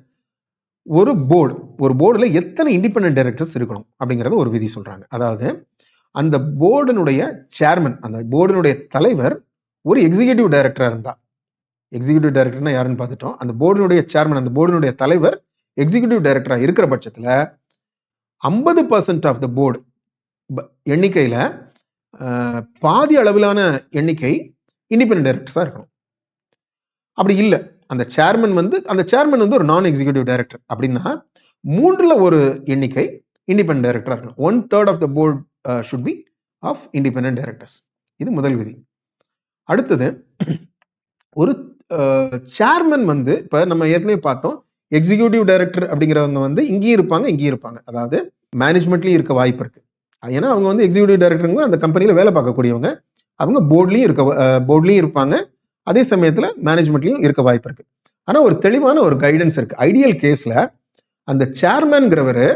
ஒரு போர்டுல எத்தனை இண்டிபெண்டன்ட் டைரக்டர்ஸ் இருக்கணும் அப்படிங்கறது ஒரு விதி சொல்றாங்க. அதாவது அந்த போர்டினுடைய சேர்மன், அந்த போர்டினுடைய தலைவர் ஒரு எக்ஸிகியூட்டிவ் டைரக்டரா இருந்தா, எக்ஸிகியூட்டிவ் டைரக்டர்னா யாருன்னு பார்த்துட்டோம். அந்த போர்டினுடைய சேர்மன், அந்த போர்டினுடைய தலைவர் எக்ஸிகியூட்டிவ் டைரக்டரா இருக்கிற பட்சத்துல 50% ஆஃப் த போர்டு எண்ணிக்கையில பாதி அளவிலான எண்ணிக்கை இண்டிபெண்டன்ட் டைரக்டர்ஸா இருக்கணும். அப்படி இல்லை, அந்த சேர்மன் வந்து ஒரு நான் எக்ஸிகியூட்டிவ் டைரக்டர் அப்படின்னா 1/3 எண்ணிக்கை இண்டிபெண்டன்ட் டைரக்டரா இருக்கணும். 1/3 of the board should be of independent directors. இது முதல் விதி. அடுத்தது, ஒரு சேர்மன் வந்து இப்ப நம்ம ஏற்கனவே பார்த்தோம், எக்ஸிகியூட்டிவ் டைரக்டர் அப்படிங்கிறவங்க வந்து இங்கேயும் இருப்பாங்க. அதாவது மேனேஜ்மெண்ட்லயும் இருக்க வாய்ப்பு இருக்கு. ஏன்னா அவங்க வந்து எக்ஸிகியூட்டிவ் டைரக்டருங்க அந்த கம்பெனியில வேலை பார்க்கக்கூடியவங்க. அவங்க போர்ட்லயும் இருப்பாங்க, அதே சமயத்துல மேனேஜ்மெண்ட்லயும் இருக்க வாய்ப்பு இருக்கு. ஆனா ஒரு தெளிவான ஒரு கைடன்ஸ் இருக்கு. ஐடியல் கேஸ்ல அந்த சேர்மன்ங்கிறவரு,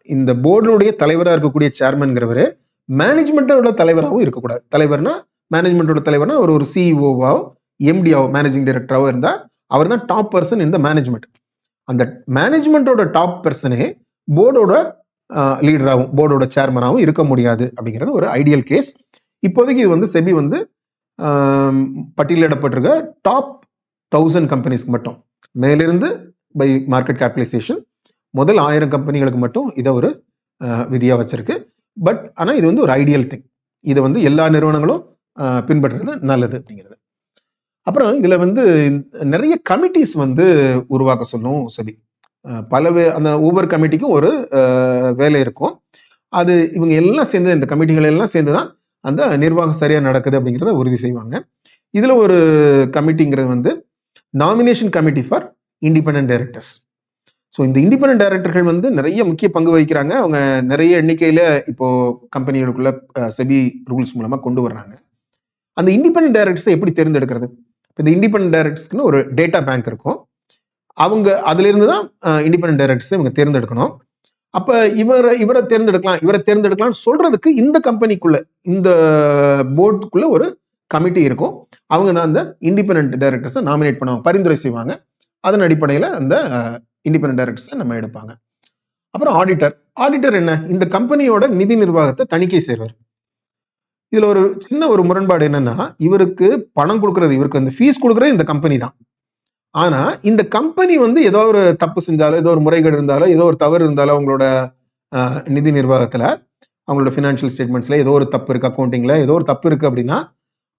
இந்த போர்டுடைய தலைவராக இருக்கக்கூடிய சேர்மன்ங்கிறவரு மேனேஜ்மெண்டோட தலைவராகவும் இருக்கக்கூடாது. தலைவர்னா மேனேஜ்மெண்டோட தலைவர்னா ஒரு சிஇஓவோ எம்டிஓ மேனேஜிங் டைரக்டராவோ இருந்தா அவர் தான் டாப் பர்சன் இந்த மேனேஜ்மெண்ட். அந்த மேனேஜ்மெண்டோட டாப் பர்சனே போர்டோட லீடராகவும் போர்டோட சேர்மனாகவும் இருக்க முடியாது அப்படிங்கிறது ஒரு ஐடியல் கேஸ். இப்போதைக்கு இது வந்து செபி வந்து பட்டியலிடப்பட்டிருக்க டாப் 1000 கம்பெனிஸ்க்கு மட்டும், மேலிருந்து பை மார்க்கெட் கேபிடலைசேஷன் முதல் 1000 கம்பெனிகளுக்கு மட்டும் இதை ஒரு விதியா வச்சிருக்கு. பட் ஆனா இது வந்து ஒரு ஐடியல் திங். இதை வந்து எல்லா நிறுவனங்களும் பின்பற்றுறது நல்லது அப்படிங்கிறது. அப்புறம் இதுல வந்து நிறைய கமிட்டிஸ் வந்து உருவாக்க சொல்லும் செபி. அந்த ஒவ்வொரு கமிட்டிக்கும் ஒரு வேலை இருக்கும். அது இவங்க எல்லாம் சேர்ந்து, இந்த கமிட்டிகள் எல்லாம் சேர்ந்துதான் அந்த நிர்வாகம் சரியா நடக்குது அப்படிங்கிறத உறுதி செய்வாங்க. இதுல ஒரு கமிட்டிங்கிறது வந்து nomination committee for independent directors. So இந்த இண்டிபெண்டன்ட் டைரக்டர்கள் வந்து நிறைய முக்கிய பங்கு வகிக்கிறாங்க. அவங்க நிறைய எண்ணிக்கையில இப்போ கம்பெனிகளுக்குள்ள செபி ரூல்ஸ் மூலமா கொண்டு வர்றாங்க. அந்த இண்டிபெண்டன்ட் டைரக்டர்ஸை எப்படி தேர்ந்தெடுக்கிறது? இந்த இண்டிபெண்டன்ட் டைரக்டர்ஸ்க்குன்னு ஒரு டேட்டா பேங்க் இருக்கும். அவங்க அதுல இருந்து தான் இண்டிபெண்டன்ட் டைரக்டர்ஸ் இவங்க தேர்ந்தெடுக்கணும். அப்ப இவரை தேர்ந்தெடுக்கலாம் சொல்றதுக்கு இந்த கம்பெனிக்குள்ள, இந்த போர்டுக்குள்ள ஒரு கமிட்டி இருக்கும். அவங்க தான் அந்த இண்டிபெண்டன்ட் டைரக்டர்ஸை நாமினேட் பண்ணுவாங்க, பரிந்துரை செய்வாங்க. அதன் அடிப்படையில அந்த இண்டிபெண்டன்ட் டைரக்டர்ஸை நம்ம எடுப்பாங்க. அப்புறம் ஆடிட்டர் என்ன? இந்த கம்பெனியோட நிதி நிர்வாகத்தை தணிக்கை செய்வார். இதுல ஒரு சின்ன ஒரு முரண்பாடு என்னன்னா, இவருக்கு பணம் கொடுக்கறது, இவருக்கு அந்த ஃபீஸ் கொடுக்கறது இந்த கம்பெனி தான். ஆனா இந்த கம்பெனி வந்து ஏதோ ஒரு தப்பு செஞ்சாலோ, ஏதோ ஒரு முறைகேடு இருந்தாலோ, ஏதோ ஒரு தவறு இருந்தாலோ, அவங்களோட நிதி நிர்வாகத்துல, அவங்களோட பினான்சியல் ஸ்டேட்மெண்ட்ஸ்ல ஏதோ ஒரு தப்பு இருக்கு, அக்கௌண்டிங்ல ஏதோ ஒரு தப்பு இருக்கு அப்படின்னா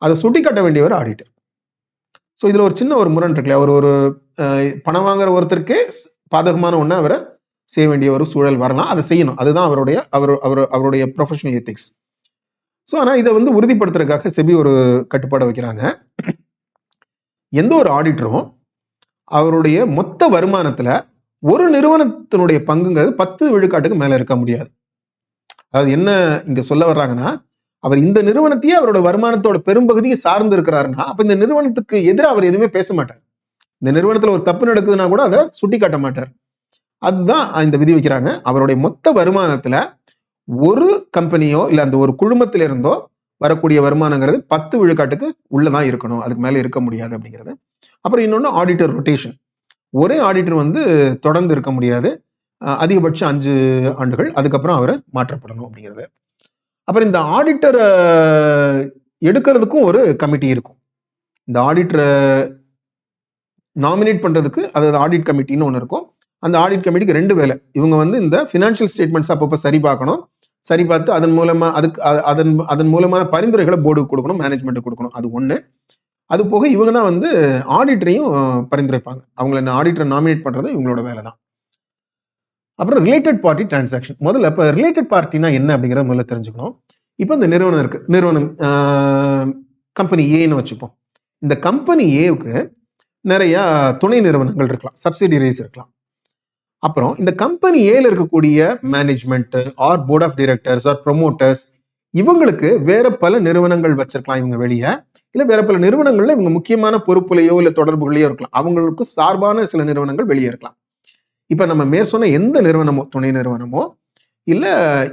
அதை சுட்டி காட்ட வேண்டியவர் ஆடிட்டர். ஸோ இதுல ஒரு சின்ன ஒரு முரண் இருக்குல்ல, ஒரு பணம் வாங்குற ஒருத்தருக்கே பாதகமான ஒண்ணு அவரை செய்ய வேண்டிய ஒரு சூழல் வரலாம். அதை செய்யணும், அதுதான் அவருடைய ப்ரொஃபஷனல் எத்திக்ஸ். ஸோ ஆனா இதை வந்து உறுதிப்படுத்துறதுக்காக செபி ஒரு கட்டுப்பாடை வைக்கிறாங்க. எந்த ஒரு ஆடிட்டரும் அவருடைய மொத்த வருமானத்துல ஒரு நிறுவனத்தினுடைய பங்குங்கிறது 10 விழுக்காட்டுக்கு மேல இருக்க முடியாது. அதாவது என்ன இங்க சொல்ல வர்றாங்கன்னா, அவர் இந்த நிறுவனத்தையே அவரோட வருமானத்தோட பெரும்பகுதியை சார்ந்து இருக்கிறாருன்னா, அப்ப இந்த நிறுவனத்துக்கு எதிராக அவர் எதுவுமே பேச மாட்டார். இந்த நிறுவனத்துல ஒரு தப்பு நடக்குதுன்னா கூட அதை சுட்டி காட்ட மாட்டார். அதுதான் இந்த விதி வைக்கிறாங்க. அவருடைய மொத்த வருமானத்துல ஒரு கம்பெனியோ இல்ல அந்த ஒரு குழுமத்தில இருந்தோ வரக்கூடிய வருமானங்கிறது 10 விழுக்காட்டுக்கு உள்ளதான் இருக்கணும், அதுக்கு மேல இருக்க முடியாது அப்படிங்கிறது. அப்புறம் இன்னொன்னு ஆடிட்டர் ரொட்டேஷன். ஒரே ஆடிட்டர் வந்து தொடர்ந்து இருக்க முடியாது, அதிகபட்சம் 5 ஆண்டுகள், அதுக்கப்புறம் அவரை மாற்றப்படணும் அப்படிங்கிறது. அப்புறம் இந்த ஆடிட்டரை எடுக்கிறதுக்கும் ஒரு கமிட்டி இருக்கும். இந்த ஆடிட்டரை நாமினேட் பண்றதுக்கு, அதாவது ஆடிட் கமிட்டின்னு ஒன்று இருக்கும். அந்த ஆடிட் கமிட்டிக்கு 2 வேலை. இவங்க வந்து இந்த பினான்சியல் ஸ்டேட்மெண்ட்ஸ் அப்பப்போ சரி பார்க்கணும், சரி பார்த்து அதன் மூலமான பரிந்துரைகளை போர்டுக்கு கொடுக்கணும், மேனேஜ்மெண்ட்டுக்கு கொடுக்கணும். அது ஒண்ணு. அது போக இவங்க தான் வந்து ஆடிட்டரையும் பரிந்துரைப்பாங்க. அவங்களை ஆடிட்டரை நாமினேட் பண்றது இவங்களோட வேலை தான். அப்புறம் ரிலேட்டட் பார்ட்டி டிரான்சாக்ஷன். முதல்ல இப்ப ரிலேட்டட் பார்ட்டினா என்ன அப்படிங்கிறத முதல்ல தெரிஞ்சுக்கணும். இப்போ இந்த நிறுவனம் இருக்கு, நிறுவனம் கம்பெனி ஏன்னு வச்சுப்போம். இந்த கம்பெனி ஏவுக்கு நிறைய துணை நிறுவனங்கள் இருக்கலாம், சப்சிடியரிஸ் இருக்கலாம். அப்புறம் இந்த கம்பெனி ஏல இருக்கக்கூடிய management or board of directors or promoters, இவங்களுக்கு வேற பல நிறுவனங்கள் வச்சிருக்கலாம் இவங்க வெளியே, இல்ல வேற பல நிறுவனங்கள்ல இவங்க முக்கியமான பொறுப்புலையோ இல்ல தொடர்புகளையோ இருக்கலாம். அவங்களுக்கு சார்பான சில நிறுவனங்கள் வெளியே இருக்கலாம். இப்ப நம்ம மேற்சொன்ன எந்த நிறுவனமோ, துணை நிறுவனமோ இல்ல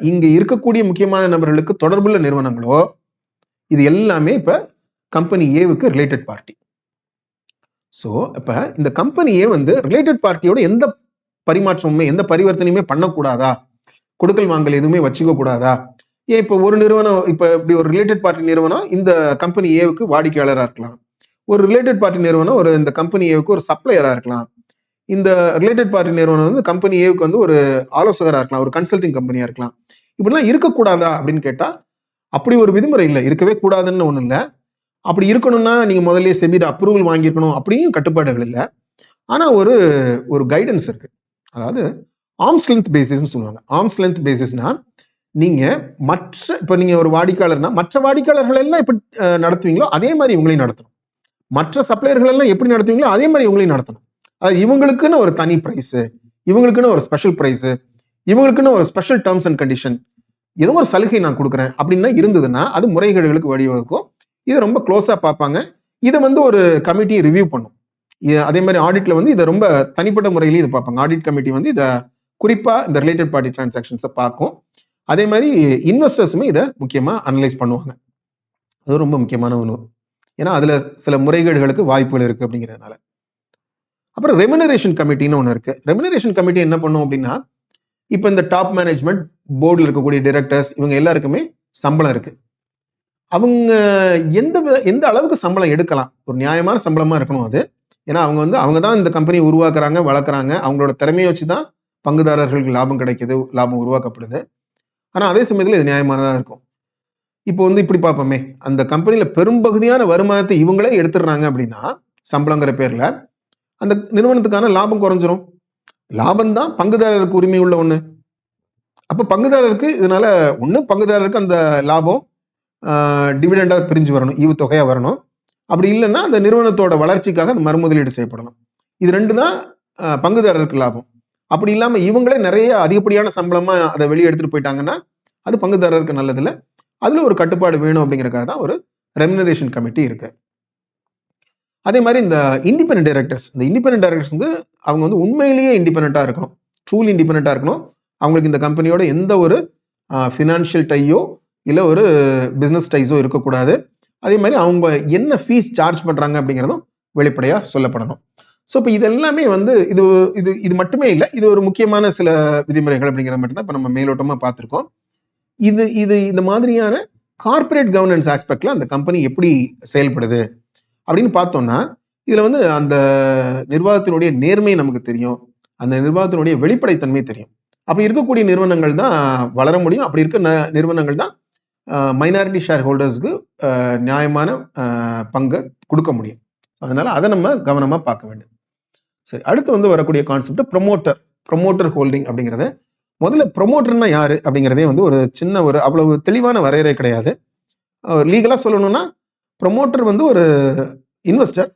இங்க இருக்கக்கூடிய முக்கியமான நபர்களுக்கு தொடர்புள்ள நிறுவனங்களோ, இது எல்லாமே இப்ப கம்பெனி ஏவுக்கு ரிலேட்டட் பார்ட்டி. சோ இப்ப இந்த கம்பெனி ஏ வந்து ரிலேட்டட் பார்ட்டியோட எந்த பரிமாற்றமுமே எந்த பரிவர்த்தனையுமே பண்ணக்கூடாதா, கொடுக்கல் வாங்கல் எதுவுமே வச்சுக்க கூடாதா? ஏன் இப்ப ஒரு நிறுவனம், இப்ப இப்படி ஒரு ரிலேட்டட் பார்ட்டி நிறுவனம் இந்த கம்பெனி ஏவுக்கு வாடிக்கையாளரா இருக்கலாம், ஒரு ரிலேட்டட் பார்ட்டி நிறுவனம் ஒரு இந்த கம்பெனி ஏவுக்கு ஒரு சப்ளையரா இருக்கலாம், இந்த ரிலேட்டட் பார்ட்டி நிறுவனம் வந்து கம்பெனி ஏவுக்கு வந்து ஒரு ஆலோசகரா இருக்கலாம், ஒரு கன்சல்டிங் கம்பெனியா இருக்கலாம். இப்படிலாம் இருக்கக்கூடாதா அப்படின்னு கேட்டா அப்படி ஒரு விதிமுறை இல்லை, இருக்கவே கூடாதுன்னு ஒண்ணு இல்லை. அப்படி இருக்கணும்னா நீங்க முதல்ல செபிட அப்ரூவல் வாங்கியிருக்கணும் அப்படியும் கட்டுப்பாடுகள் இல்லை. ஆனா ஒரு ஒரு கைடன்ஸ் இருக்கு. அதாவது ஆர்ம்ஸ் லென்த் பேசிஸ்ன்னு சொல்லுவாங்க. ஆர்ம்ஸ் லென்த் பேசிஸ்னா நீங்க இப்ப நீங்க ஒரு வாடிக்கையாளர்னா மற்ற வாடிக்கையாளர்கள் எல்லாம் எப்படி நடத்துவீங்களோ அதே மாதிரி இவங்களையும் நடத்தணும். மற்ற சப்ளையர்கள் எல்லாம் எப்படி நடத்துவீங்களோ அதே மாதிரி இவங்களையும் நடத்தணும். அது இவங்களுக்குன்னு ஒரு தனி பிரைஸ், இவங்களுக்குன்னு ஒரு ஸ்பெஷல் பிரைஸ், இவங்களுக்குன்னு ஒரு ஸ்பெஷல் டேர்ம்ஸ் அண்ட் கண்டிஷன், ஏதோ ஒரு சலுகை நான் கொடுக்குறேன் அப்படின்னா இருந்ததுன்னா அது முறைகேடுகளுக்கு வழிவகுக்கும். இதை ரொம்ப க்ளோஸா பார்ப்பாங்க. இதை வந்து ஒரு கமிட்டி ரிவ்யூ பண்ணும். அதே மாதிரி ஆடிட்ல வந்து இதை ரொம்ப தனிப்பட்ட முறையிலேயே இதை பார்ப்பாங்க. ஆடிட் கமிட்டி வந்து இதை குறிப்பா இந்த ரிலேட்டட் பார்ட்டி டிரான்சாக்ஷன்ஸை பார்க்கும். அதே மாதிரி இன்வெஸ்டர்ஸுமே இதை முக்கியமா அனலைஸ் பண்ணுவாங்க. அது ரொம்ப முக்கியமான ஒன்று. ஏன்னா அதுல சில முறைகேடுகளுக்கு வாய்ப்புகள் இருக்கு அப்படிங்கிறதுனால. அப்புறம் ரெமுனரேஷன் கமிட்டின்னு ஒன்று இருக்கு. ரெமுனரேஷன் கமிட்டி என்ன பண்ணும் அப்படின்னா, இப்ப இந்த டாப் மேனேஜ்மெண்ட் போர்டில் இருக்கக்கூடிய டைரக்டர்ஸ் இவங்க எல்லாருக்குமே சம்பளம் இருக்கு. அவங்க எந்த அளவுக்கு சம்பளம் எடுக்கலாம், ஒரு நியாயமான சம்பளமா இருக்கணும் அது. ஏன்னா அவங்க தான் இந்த கம்பெனியை உருவாக்குறாங்க, வளர்க்குறாங்க. அவங்களோட திறமையை வச்சுதான் பங்குதாரர்களுக்கு லாபம் கிடைக்குது, லாபம் உருவாக்கப்படுது. ஆனா அதே சமயத்துல இது நியாயமானதா இருக்கும். இப்போ வந்து இப்படி பார்ப்போமே, அந்த கம்பெனியில பெரும்பகுதியான வருமானத்தை இவங்களே எடுத்துடுறாங்க அப்படின்னா சம்பளங்கிற பேர்ல அந்த நிறுவனத்துக்கான லாபம் குறைஞ்சிரும். லாபம் தான் பங்குதாரருக்கு உரிமை உள்ள ஒண்ணு. அப்ப பங்குதாரருக்கு இதனால பங்குதாரருக்கு அந்த லாபம் டிவிடெண்டா பிரிஞ்சு வரணும், ஈவுத்தொகையா வரணும். அப்படி இல்லைன்னா அந்த நிறுவனத்தோட வளர்ச்சிக்காக அது மறுமுதலீடு செய்யப்படணும். இது ரெண்டு தான் பங்குதாரருக்கு லாபம். அப்படி இல்லாம இவங்களே நிறைய அதிகப்படியான சம்பளமா அதை வெளியே எடுத்துட்டு போயிட்டாங்கன்னா அது பங்குதாரருக்கு நல்லது இல்லை. அதுல ஒரு கட்டுப்பாடு வேணும் அப்படிங்கறதுக்காக தான் ஒரு ரெமுனரேஷன் கமிட்டி இருக்கு. அதே மாதிரி இந்த இண்டிபெண்டன்ட் டைரக்டர்ஸ், இந்த இண்டிபெண்டன்ட் டைரக்டர்ஸ் வந்து அவங்க வந்து உண்மையிலேயே இண்டிபெண்டா இருக்கணும், ட்ரூலி இண்டிபெண்டா இருக்கணும். அவங்களுக்கு இந்த கம்பெனியோட எந்த ஒரு ஃபினான்ஷியல் டையோ இல்ல ஒரு பிசினஸ் டைஸோ இருக்கக்கூடாது. அதே மாதிரி அவங்க என்ன ஃபீஸ் சார்ஜ் பண்றாங்க அப்படிங்கிறதும் வெளிப்படையா சொல்லப்படணும். ஸோ இப்போ இது எல்லாமே வந்து இது இது இது மட்டுமே இல்லை, இது ஒரு முக்கியமான சில விதிமுறைகள் அப்படிங்கிறத மட்டும் தான் இப்போ நம்ம மேலோட்டமா பார்த்துருக்கோம். இது இந்த மாதிரியான கார்பரேட் கவர்னன்ஸ் ஆஸ்பெக்ட்ல அந்த கம்பெனி எப்படி செயல்படுது அப்படின்னு பார்த்தோம்னா இதுல வந்து அந்த நிர்வாகத்தினுடைய நேர்மை நமக்கு தெரியும், அந்த நிர்வாகத்தினுடைய வெளிப்படைத்தன்மை தெரியும். அப்படி இருக்கக்கூடிய நிறுவனங்கள் தான் வளர முடியும். அப்படி இருக்க நிறுவனங்கள் தான் மைனாரிட்டி ஷேர் ஹோல்டர்ஸ்க்கு நியாயமான பங்கை கொடுக்க முடியும். அதனால அதை நம்ம கவனமா பார்க்க வேண்டும். சரி, அடுத்து வந்து வரக்கூடிய கான்செப்ட் ப்ரொமோட்டர் ஹோல்டிங் அப்படிங்கிறத. முதல்ல ப்ரொமோட்டர்னா யாரு அப்படிங்கிறதே வந்து ஒரு சின்ன ஒரு அவ்வளவு தெளிவான வரையறை கிடையாது. லீகலா சொல்லணும்னா ப்ரொமோட்டர் வந்து ஒரு இன்வெஸ்டர்,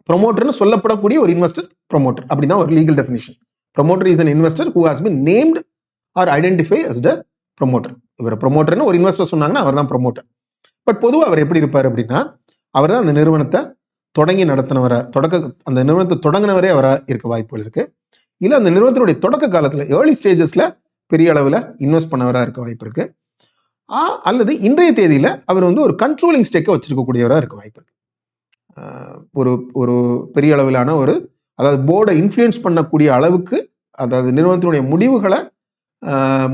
ப்ரொமோட்டர்னு சொல்லப்படக்கூடிய ஒரு இன்வெஸ்டர் ப்ரொமோட்டர், அப்படிதான் ஒரு legal definition. Promoter is an investor who has been named or identified as the promoter. இவர் ப்ரொமோட்டர்னு ஒரு இன்வெஸ்டர் சொன்னாங்கன்னா அவர் தான் ப்ரொமோட்டர். பட் பொதுவாக அவர் எப்படி இருப்பார் அப்படின்னா, அவர் தான் அந்த நிறுவனத்தை தொடங்கி நடத்தினவரை, அந்த நிறுவனத்தை தொடங்கினவரே அவரா இருக்க வாய்ப்புகள் இருக்கு. இல்ல அந்த நிறுவனத்தினுடைய தொடக்க காலத்துல ஏர்லி ஸ்டேஜஸ்ல பெரிய அளவுல இன்வெஸ்ட் பண்ணவரா இருக்க வாய்ப்பு இருக்கு. அல்லது இன்றைய தேதியில அவர் வந்து ஒரு கண்ட்ரோலிங் ஸ்டேக்கை வச்சிருக்கக்கூடியவரா இருக்க வாய்ப்பு இருக்கு. ஒரு பெரிய அளவிலான அதாவது போர்டை இன்ஃப்ளூயன்ஸ் பண்ணக்கூடிய அளவுக்கு, அதாவது நிறுவனத்தினுடைய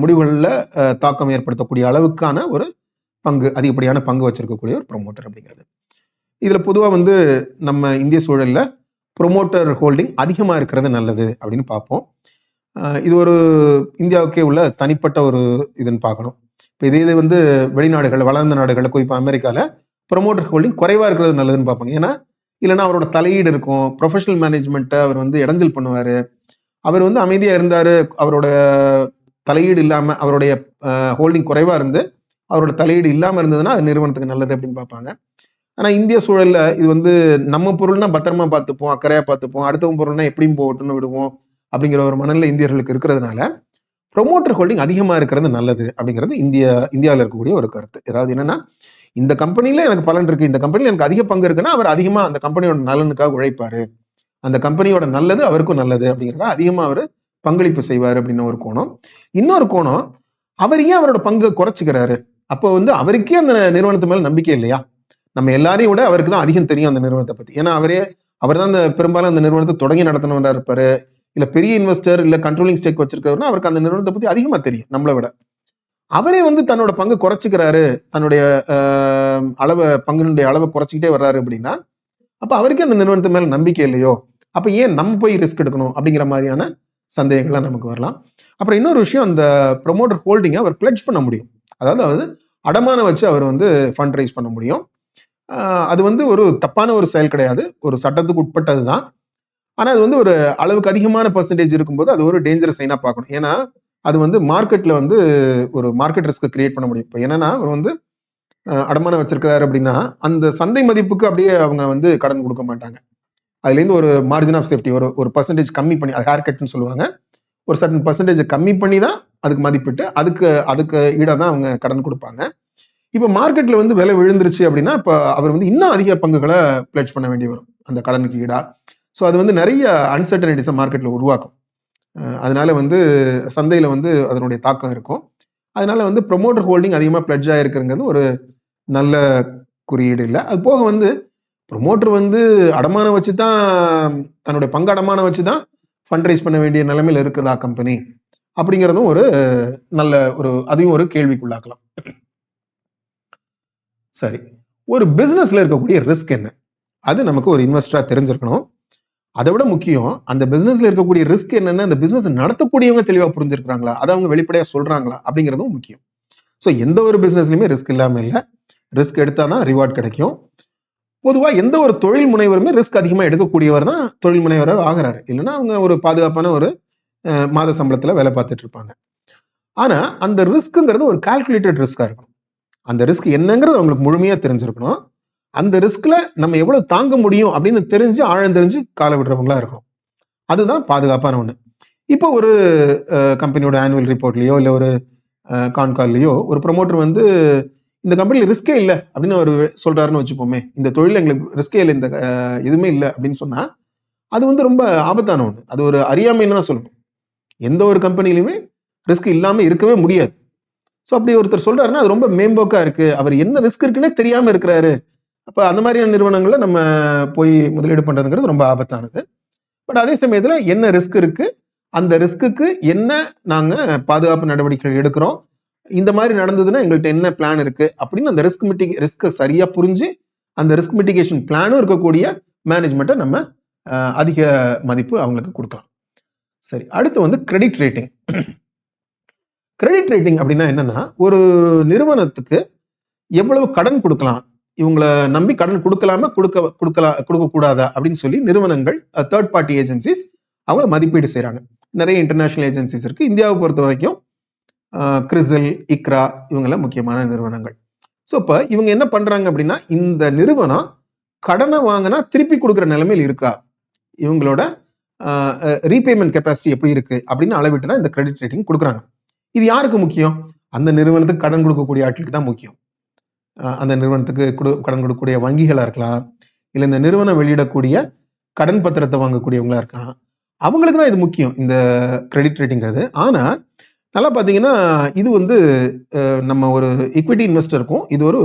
முடிவுகளில் தாக்கம் ஏற்படுத்தக்கூடிய அளவுக்கான ஒரு அதிகப்படியான பங்கு வச்சிருக்கக்கூடிய ஒரு ப்ரொமோட்டர் அப்படிங்கிறது. இதுல பொதுவா வந்து நம்ம இந்திய சூழல்ல ப்ரொமோட்டர் ஹோல்டிங் அதிகமா இருக்கிறது நல்லது அப்படின்னு பார்ப்போம். இது ஒரு இந்தியாவுக்கே உள்ள தனிப்பட்ட ஒரு இதுன்னு பார்க்கணும். இப்போ இதே வந்து வெளிநாடுகள், வளர்ந்த நாடுகள், குறிப்பா அமெரிக்கால ப்ரொமோட்டர் ஹோல்டிங் குறைவா இருக்கிறது நல்லதுன்னு பார்ப்பாங்க. ஏன்னா இல்லைன்னா அவரோட தலையீடு இருக்கும், ப்ரொஃபஷனல் மேனேஜ்மெண்ட்டை அவர் வந்து இடைஞ்சல் பண்ணுவாரு. அவர் வந்து அமைதியா இருந்தாரு, அவரோட தலையீடு இல்லாம அவருடைய ஹோல்டிங் குறைவா இருந்து அவரோட தலையீடு இல்லாம இருந்ததுன்னா அது நிறுவனத்துக்கு நல்லது அப்படின்னு பார்ப்பாங்க. ஆனா இந்திய சூழல்ல இது வந்து நம்ம பொருள்னா பத்திரமா பார்த்துப்போம், அக்கறையா பார்த்துப்போம், அடுத்தவங்க பொருள்னா எப்படியும் போகட்டும்னு விடுவோம் அப்படிங்கிற ஒரு மனநிலை இந்தியர்களுக்கு இருக்கிறதுனால ப்ரொமோட்டர் ஹோல்டிங் அதிகமா இருக்கிறது நல்லது அப்படிங்கிறது இந்தியாவில் இருக்கக்கூடிய ஒரு கருத்து. ஏதாவது என்னன்னா, இந்த கம்பெனில எனக்கு பலன் இருக்கு, இந்த கம்பெனில எனக்கு அதிக பங்கு இருக்குன்னா அவர் அதிகமா அந்த கம்பெனியோட நலனுக்காக உழைப்பாரு, அந்த கம்பெனியோட நல்லது அவருக்கும் நல்லது அப்படிங்கிறத அதிகமா அவர் பங்களிப்பு செய்வார் அப்படின்னு ஒரு கோணம். இன்னொரு கோணம், அவர் ஏன் அவரோட பங்கை குறைச்சிக்கிறாரு? அப்போ வந்து அவருக்கே அந்த நிறுவனத்து மேல நம்பிக்கை இல்லையா? நம்ம எல்லாரையும் விட அவருக்கு தான் அதிகம் தெரியும் அந்த நிறுவனத்தை பத்தி. ஏன்னா அவர் தான் அந்த பெரும்பாலும் அந்த நிறுவனத்தை தொடங்கி நடத்தினவரா இருப்பாரு, இல்ல பெரிய இன்வெஸ்டர் இல்ல கண்ட்ரோலிங் ஸ்டேக் வச்சிருக்காருன்னா அவருக்கு அந்த நிறுவனத்தை பத்தி அதிகமா தெரியும் நம்மளை விட. அவரே வந்து தன்னோட பங்கு குறைச்சிக்கிறாரு, தன்னுடைய பங்கினுடைய அளவை குறைச்சிக்கிட்டே வர்றாரு அப்படின்னா அப்ப அவருக்கே அந்த நிறுவனத்து மேல நம்பிக்கை இல்லையோ, அப்ப ஏன் நம்ம போய் ரிஸ்க் எடுக்கணும் அப்படிங்கிற மாதிரியான சந்தேகங்கள்லாம் நமக்கு வரலாம். அப்புறம் இன்னொரு விஷயம், அந்த ப்ரொமோட்டர் ஹோல்டிங்கை அவர் பிளட்ஜ் பண்ண முடியும். அதாவது அடமான வச்சு அவர் வந்து ஃபண்ட் ரைஸ் பண்ண முடியும். அது வந்து ஒரு தப்பான ஒரு செயல் கிடையாது, ஒரு சட்டத்துக்கு உட்பட்டது தான். ஆனா அது வந்து ஒரு அளவுக்கு அதிகமான பெர்சன்டேஜ் இருக்கும்போது அது ஒரு டேஞ்சரஸ் சைனா பார்க்கணும். ஏன்னா அது வந்து மார்க்கெட்ல வந்து ஒரு மார்க்கெட் ரிஸ்க் கிரியேட் பண்ண முடியும். இப்போ என்னன்னா அவர் வந்து அடமானம் வச்சிருக்கிறாரு அப்படின்னா அந்த சந்தை மதிப்புக்கு அப்படியே அவங்க வந்து கடன் கொடுக்க மாட்டாங்க. அதுல இருந்து ஒரு மார்ஜின் ஆஃப் சேஃப்டி ஒரு பர்சன்டேஜ் கம்மி பண்ணி, அது ஹேர் கட்னு சொல்லுவாங்க, ஒரு சர்டன் பர்சன்டேஜ் கம்மி பண்ணி தான் அதுக்கு மதிப்பிட்டு அதுக்கு ஈடாக தான் அவங்க கடன் கொடுப்பாங்க. இப்போ மார்க்கெட்ல வந்து விலை விழுந்துருச்சு அப்படின்னா இப்போ அவர் வந்து இன்னும் அதிக பங்குகளை பிளட்ஜ் பண்ண வேண்டி வரும் அந்த கடனுக்கு ஈடா. ஸோ அது வந்து நிறைய அன்சர்டனிட்டிஸை மார்க்கெட்ல உருவாக்கும். அதனால வந்து சந்தையில வந்து அதனுடைய தாக்கம் இருக்கும். அதனால வந்து ப்ரொமோட்டர் ஹோல்டிங் அதிகமாக பிளட்ஜ் ஆயிருக்குங்கிறது ஒரு நல்ல குறியீடு இல்லை. அது போக வந்து ப்ரொமோட்டர் வந்து அடமானம் வச்சு தான், தன்னுடைய பங்கு அடமானம் வச்சு தான் ஃபண்ட் ரைஸ் பண்ண வேண்டிய நிலைமையில இருக்குதா கம்பெனி அப்படிங்கிறதும் ஒரு நல்ல அதையும் ஒரு கேள்விக்குள்ளாக்கலாம். சரி, ஒரு பிசினஸ்ல இருக்கக்கூடிய ரிஸ்க் என்ன, அது நமக்கு ஒரு இன்வெஸ்டரா தெரிஞ்சிருக்கணும். அதை விட முக்கியம், அந்த பிசினஸ்ல இருக்கக்கூடிய ரிஸ்க் என்னன்னு அந்த பிசினஸ் நடத்தக்கூடியவங்க தெளிவா புரிஞ்சிருக்காங்களா, அதை அவங்க வெளிப்படையா சொல்றாங்களா அப்படிங்கிறதும் முக்கியம். ஸோ எந்த ஒரு பிசினஸ்லயுமே ரிஸ்க் இல்லாம இல்லை, ரிஸ்க் எடுத்தாதான் ரிவார்ட் கிடைக்கும். பொதுவா எந்த ஒரு தொழில் முனைவருமே ரிஸ்க் அதிகமா எடுக்கக்கூடியவர் தான் தொழில் முனைவராக ஆகிறாரு. இல்லைன்னா அவங்க ஒரு பாதுகாப்பான ஒரு மாத சம்பளத்துல வேலை பார்த்துட்டு இருப்பாங்க. ஆனா அந்த ரிஸ்க்குங்கிறது ஒரு கால்குலேட்டட் ரிஸ்கா இருக்கணும். அந்த ரிஸ்க் என்னங்கிறது அவங்களுக்கு முழுமையா தெரிஞ்சிருக்கணும். அந்த ரிஸ்க்ல நம்ம எவ்வளவு தாங்க முடியும் அப்படின்னு தெரிஞ்சு ஆழந்தெரிஞ்சு காலை விடுறவங்களா இருக்கணும். அதுதான் பாதுகாப்பான ஒண்ணு. இப்போ ஒரு கம்பெனியோட ஆனுவல் ரிப்போர்ட்லயோ இல்ல ஒரு கான்கால்லயோ ஒரு ப்ரொமோட்டர் வந்து இந்த கம்பெனில ரிஸ்கே இல்லை அப்படின்னு அவர் சொல்றாருன்னு வச்சுப்போமே, இந்த தொழில எங்களுக்கு ரிஸ்கே இல்லை, இந்த எதுவுமே இல்லை அப்படின்னு சொன்னா அது வந்து ரொம்ப ஆபத்தான ஒண்ணு. அது ஒரு அறியாமைன்னு தான் சொல்லணும். எந்த ஒரு கம்பெனிலுமே ரிஸ்க் இல்லாம இருக்கவே முடியாது. ஸோ அப்படி ஒருத்தர் சொல்றாருன்னா அது ரொம்ப மேம்போக்கா இருக்கு, அவர் என்ன ரிஸ்க் இருக்குன்னே தெரியாம இருக்கிறாரு. அப்ப அந்த மாதிரியான நிறுவனங்கள்ல நம்ம போய் முதலீடு பண்றதுங்கிறது ரொம்ப ஆபத்தானது. பட் அதே சமயத்துல என்ன ரிஸ்க் இருக்கு, அந்த ரிஸ்க்கு என்ன நாங்க பாதுகாப்பு நடவடிக்கைகள் எடுக்கிறோம், இந்த மாதிரி நடந்ததுன்னா எங்கள்கிட்ட என்ன பிளான் இருக்கு அப்படின்னு அந்த ரிஸ்க் சரியா புரிஞ்சு அந்த ரிஸ்க் மிட்டிகேஷன் பிளானும் இருக்கக்கூடிய மேனேஜ்மெண்ட்டை நம்ம அதிக மதிப்பு அவங்களுக்கு கொடுக்கலாம். சரி, அடுத்து வந்து கிரெடிட் ரேட்டிங். கிரெடிட் ரேட்டிங் அப்படின்னா என்னன்னா, ஒரு நிறுவனத்துக்கு எவ்வளவு கடன் கொடுக்கலாம், இவங்களை நம்பி கடன் கொடுக்கலாமா கொடுக்க கூடாதா அப்படின்னு சொல்லி நிறுவனங்கள், தேர்ட் பார்ட்டி ஏஜென்சிஸ் அவங்கள மதிப்பீடு செய்யறாங்க. நிறைய இன்டர்நேஷனல் ஏஜென்சிஸ் இருக்கு. இந்தியாவை பொறுத்த வரைக்கும் கிறிசல், இக்ரா இவங்கெல்லாம் முக்கியமான நிறுவனங்கள். ஸோ இப்போ இவங்க என்ன பண்றாங்க அப்படின்னா, இந்த நிறுவனம் கடனை வாங்கினா திருப்பி கொடுக்குற நிலைமையில் இருக்கா, இவங்களோட ரீபேமெண்ட் கெப்பாசிட்டி எப்படி இருக்கு அப்படின்னு அளவிட்டு தான் இந்த கிரெடிட் ரேட்டிங் கொடுக்குறாங்க. இது யாருக்கு முக்கியம்? அந்த நிறுவனத்துக்கு கடன் கொடுக்கக்கூடிய ஆட்களுக்கு தான் முக்கியம். அந்த நிறுவனத்துக்கு கடன் கொடுக்கக்கூடிய வங்கிகளா இருக்கலாம், இல்லை இந்த நிறுவனம் வெளியிடக்கூடிய கடன் பத்திரத்தை வாங்கக்கூடியவங்களா இருக்கலாம், அவங்களுக்கு தான் இது முக்கியம், இந்த கிரெடிட் ரேட்டிங். அது ஆனா நல்லா பாத்தீங்கன்னா இது வந்து நம்ம ஒரு ஈக்விட்டி இன்வெஸ்டருக்கும் இது ஒரு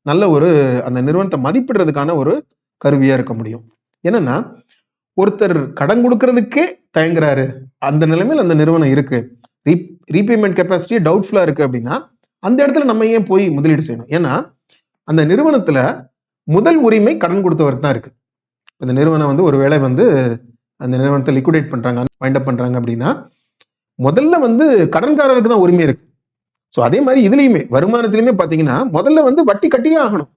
நல்ல ஒரு அந்த நிறுவனத்தை மதிப்பிடுறதுக்கான ஒரு கருவியா இருக்க முடியும். என்னன்னா, ஒருத்தர் கடன் கொடுக்கறதுக்கே தயங்குறாரு, அந்த நிலைமையில் அந்த நிறுவனம் இருக்கு, ரீபேமெண்ட் கெப்பாசிட்டி டவுட்ஃபுல்லா இருக்கு அப்படின்னா அந்த இடத்துல நம்ம ஏன் போய் முதலீடு செய்யணும்? ஏன்னா அந்த நிறுவனத்துல முதல் உரிமை கடன் கொடுத்தவருக்கு தான் இருக்கு. அந்த நிறுவனம் வந்து ஒருவேளை வந்து அந்த நிறுவனத்தை லிக்விடேட் பண்றாங்க, வைண்ட் அப் பண்றாங்க அப்படின்னா முதல்ல வந்து கடன்காரருக்கு தான் உரிமை இருக்கு. ஸோ அதே மாதிரி இதுலயுமே வருமானத்திலுமே பாத்தீங்கன்னா முதல்ல வந்து வட்டி கட்டியே ஆகணும்,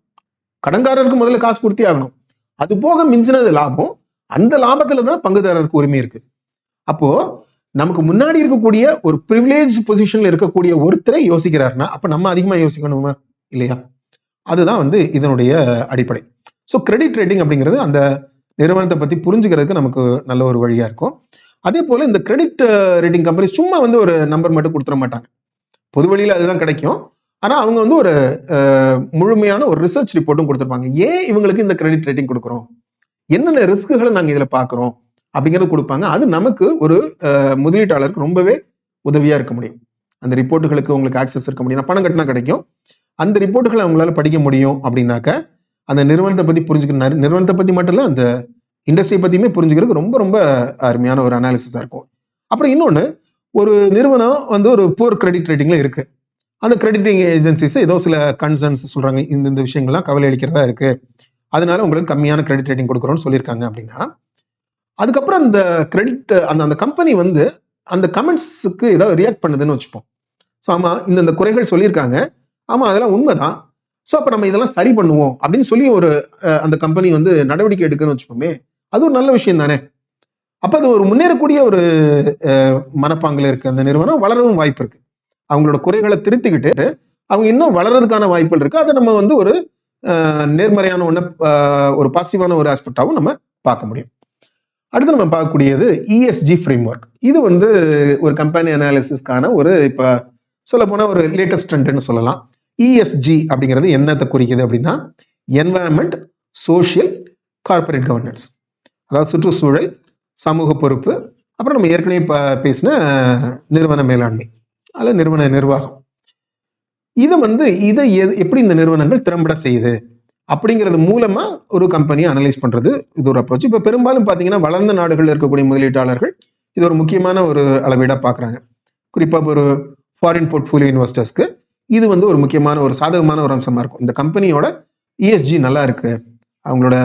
கடன்காரருக்கு முதல்ல காசு கொடுத்தே ஆகணும். அது போக மிஞ்சினது லாபம், அந்த லாபத்துல தான் பங்குதாரருக்கு உரிமை இருக்கு. அப்போ நமக்கு முன்னாடி இருக்கக்கூடிய ஒரு ப்ரிவிலேஜ் பொசிஷன்ல இருக்கக்கூடிய ஒருத்தரை யோசிக்கிறாருன்னா அப்ப நம்ம அதிகமா யோசிக்கணுமா இல்லையா? அதுதான் வந்து இதனுடைய அடிப்படை. ஸோ கிரெடிட் ரேட்டிங் அப்படிங்கிறது அந்த நிறுவனத்தை பத்தி புரிஞ்சுக்கிறதுக்கு நமக்கு நல்ல ஒரு வழியா இருக்கும். அதே போல இந்த கிரெடிட் ரேட்டிங் கம்பெனி சும்மா வந்து ஒரு நம்பர் மட்டும் கொடுத்துட மாட்டாங்க. பொது வழியில அதுதான் கிடைக்கும். ஆனா அவங்க வந்து ஒரு முழுமையான ஒரு ரிசர்ச் ரிப்போர்ட்டும் கொடுத்துருப்பாங்க. ஏன் இவங்களுக்கு இந்த கிரெடிட் ரேட்டிங் கொடுக்குறோம், என்னென்ன ரிஸ்க்குகளை நாங்க இதுல பாக்குறோம் அப்படிங்கிறது கொடுப்பாங்க. அது நமக்கு ஒரு முதலீட்டாளருக்கு ரொம்பவே உதவியா இருக்க முடியும். அந்த ரிப்போர்ட்டுகளுக்கு உங்களுக்கு ஆக்சஸ் இருக்க முடியும். பணம் கட்டினா கிடைக்கும். அந்த ரிப்போர்ட்டுகளை அவங்களால படிக்க முடியும் அப்படின்னாக்க அந்த நிறுவனத்தை பத்தி புரிஞ்சுக்க, நிறுவனத்தை பத்தி மட்டும் இல்ல அந்த இண்டஸ்ட்ரி பத்தியுமே புரிஞ்சுக்கிறதுக்கு ரொம்ப ரொம்ப அருமையான ஒரு அனாலிசிஸா இருக்கும். அப்புறம் இன்னொன்னு, ஒரு நிறுவனம் வந்து ஒரு புவர் கிரெடிட் ரேட்டிங்ல இருக்கு. அந்த கிரெடிட்டிங் ஏஜென்சிஸ் ஏதோ சில கன்சர்ன்ஸ் சொல்றாங்க, இந்த விஷயங்கள்லாம் கவலை அளிக்கிறதா இருக்கு, அதனால உங்களுக்கு கம்மியான கிரெடிட் ரேட்டிங் கொடுக்குறோம்னு சொல்லியிருக்காங்க அப்படின்னா, அதுக்கப்புறம் அந்த கிரெடிட் அந்த கம்பெனி வந்து அந்த கமெண்ட்ஸுக்கு ஏதாவது ரியாக்ட் பண்ணுதுன்னு வச்சுப்போம். ஸோ ஆமா இந்த குறைகள் சொல்லியிருக்காங்க, ஆமா அதெல்லாம் உண்மைதான், ஸோ அப்ப நம்ம இதெல்லாம் சரி பண்ணுவோம் அப்படின்னு சொல்லி ஒரு அந்த கம்பெனி வந்து நடவடிக்கை எடுக்குன்னு வச்சுப்போமே, அது ஒரு நல்ல விஷயம் தானே. அப்ப அது ஒரு முன்னேறக்கூடிய ஒரு மனப்பாங்குல இருக்கு. அந்த நிறுவனம் வளரவும் வாய்ப்பு இருக்கு. அவங்களோட குறைகளை திருத்திக்கிட்டு அவங்க இன்னும் வளர்றதுக்கான வாய்ப்புகள் இருக்கு. அதை நம்ம வந்து ஒரு நேர்மறையான ஒண்ணு, ஒரு பாசிட்டிவான ஒரு ஆஸ்பெக்டாவும் நம்ம பார்க்க முடியும். அடுத்து நம்ம பார்க்கக்கூடியது இஎஸ்ஜி ஃப்ரேம் ஒர்க். இது வந்து ஒரு கம்பெனி அனாலிசிஸ்க்கான ஒரு இப்ப சொல்ல போனா ஒரு லேட்டஸ்ட் ட்ரெண்ட்னு சொல்லலாம். இஎஸ்ஜி அப்படிங்கிறது என்னத்தை குறிக்குது அப்படின்னா, என்வாயன்மெண்ட், சோஷியல், கார்பரேட் கவர்னன்ஸ். அதாவது சுற்றுச்சூழல், சமூக பொறுப்பு, அப்புறம் நம்ம ஏற்கனவே பேசின நிறுவன மேலாண்மை அல்ல நிறுவன நிர்வாகம். இதை எப்படி இந்த நிறுவனங்கள் திறம்பட செய்யுது அப்படிங்கிறது மூலமா ஒரு கம்பெனியை அனலைஸ் பண்றது இது ஒரு அப்ரோச். இப்ப பெரும்பாலும் பாத்தீங்கன்னா வளர்ந்த நாடுகளில் இருக்கக்கூடிய முதலீட்டாளர்கள் இது ஒரு முக்கியமான ஒரு அளவீடா பாக்குறாங்க. குறிப்பா ஒரு ஃபாரின் போர்ட்ஃபோலியோ இன்வெஸ்டர்ஸ்க்கு இது வந்து ஒரு முக்கியமான ஒரு சாதகமான ஒரு அம்சமா இருக்கும். இந்த கம்பெனியோட இஎஸ்ஜி நல்லா இருக்கு அவங்களோட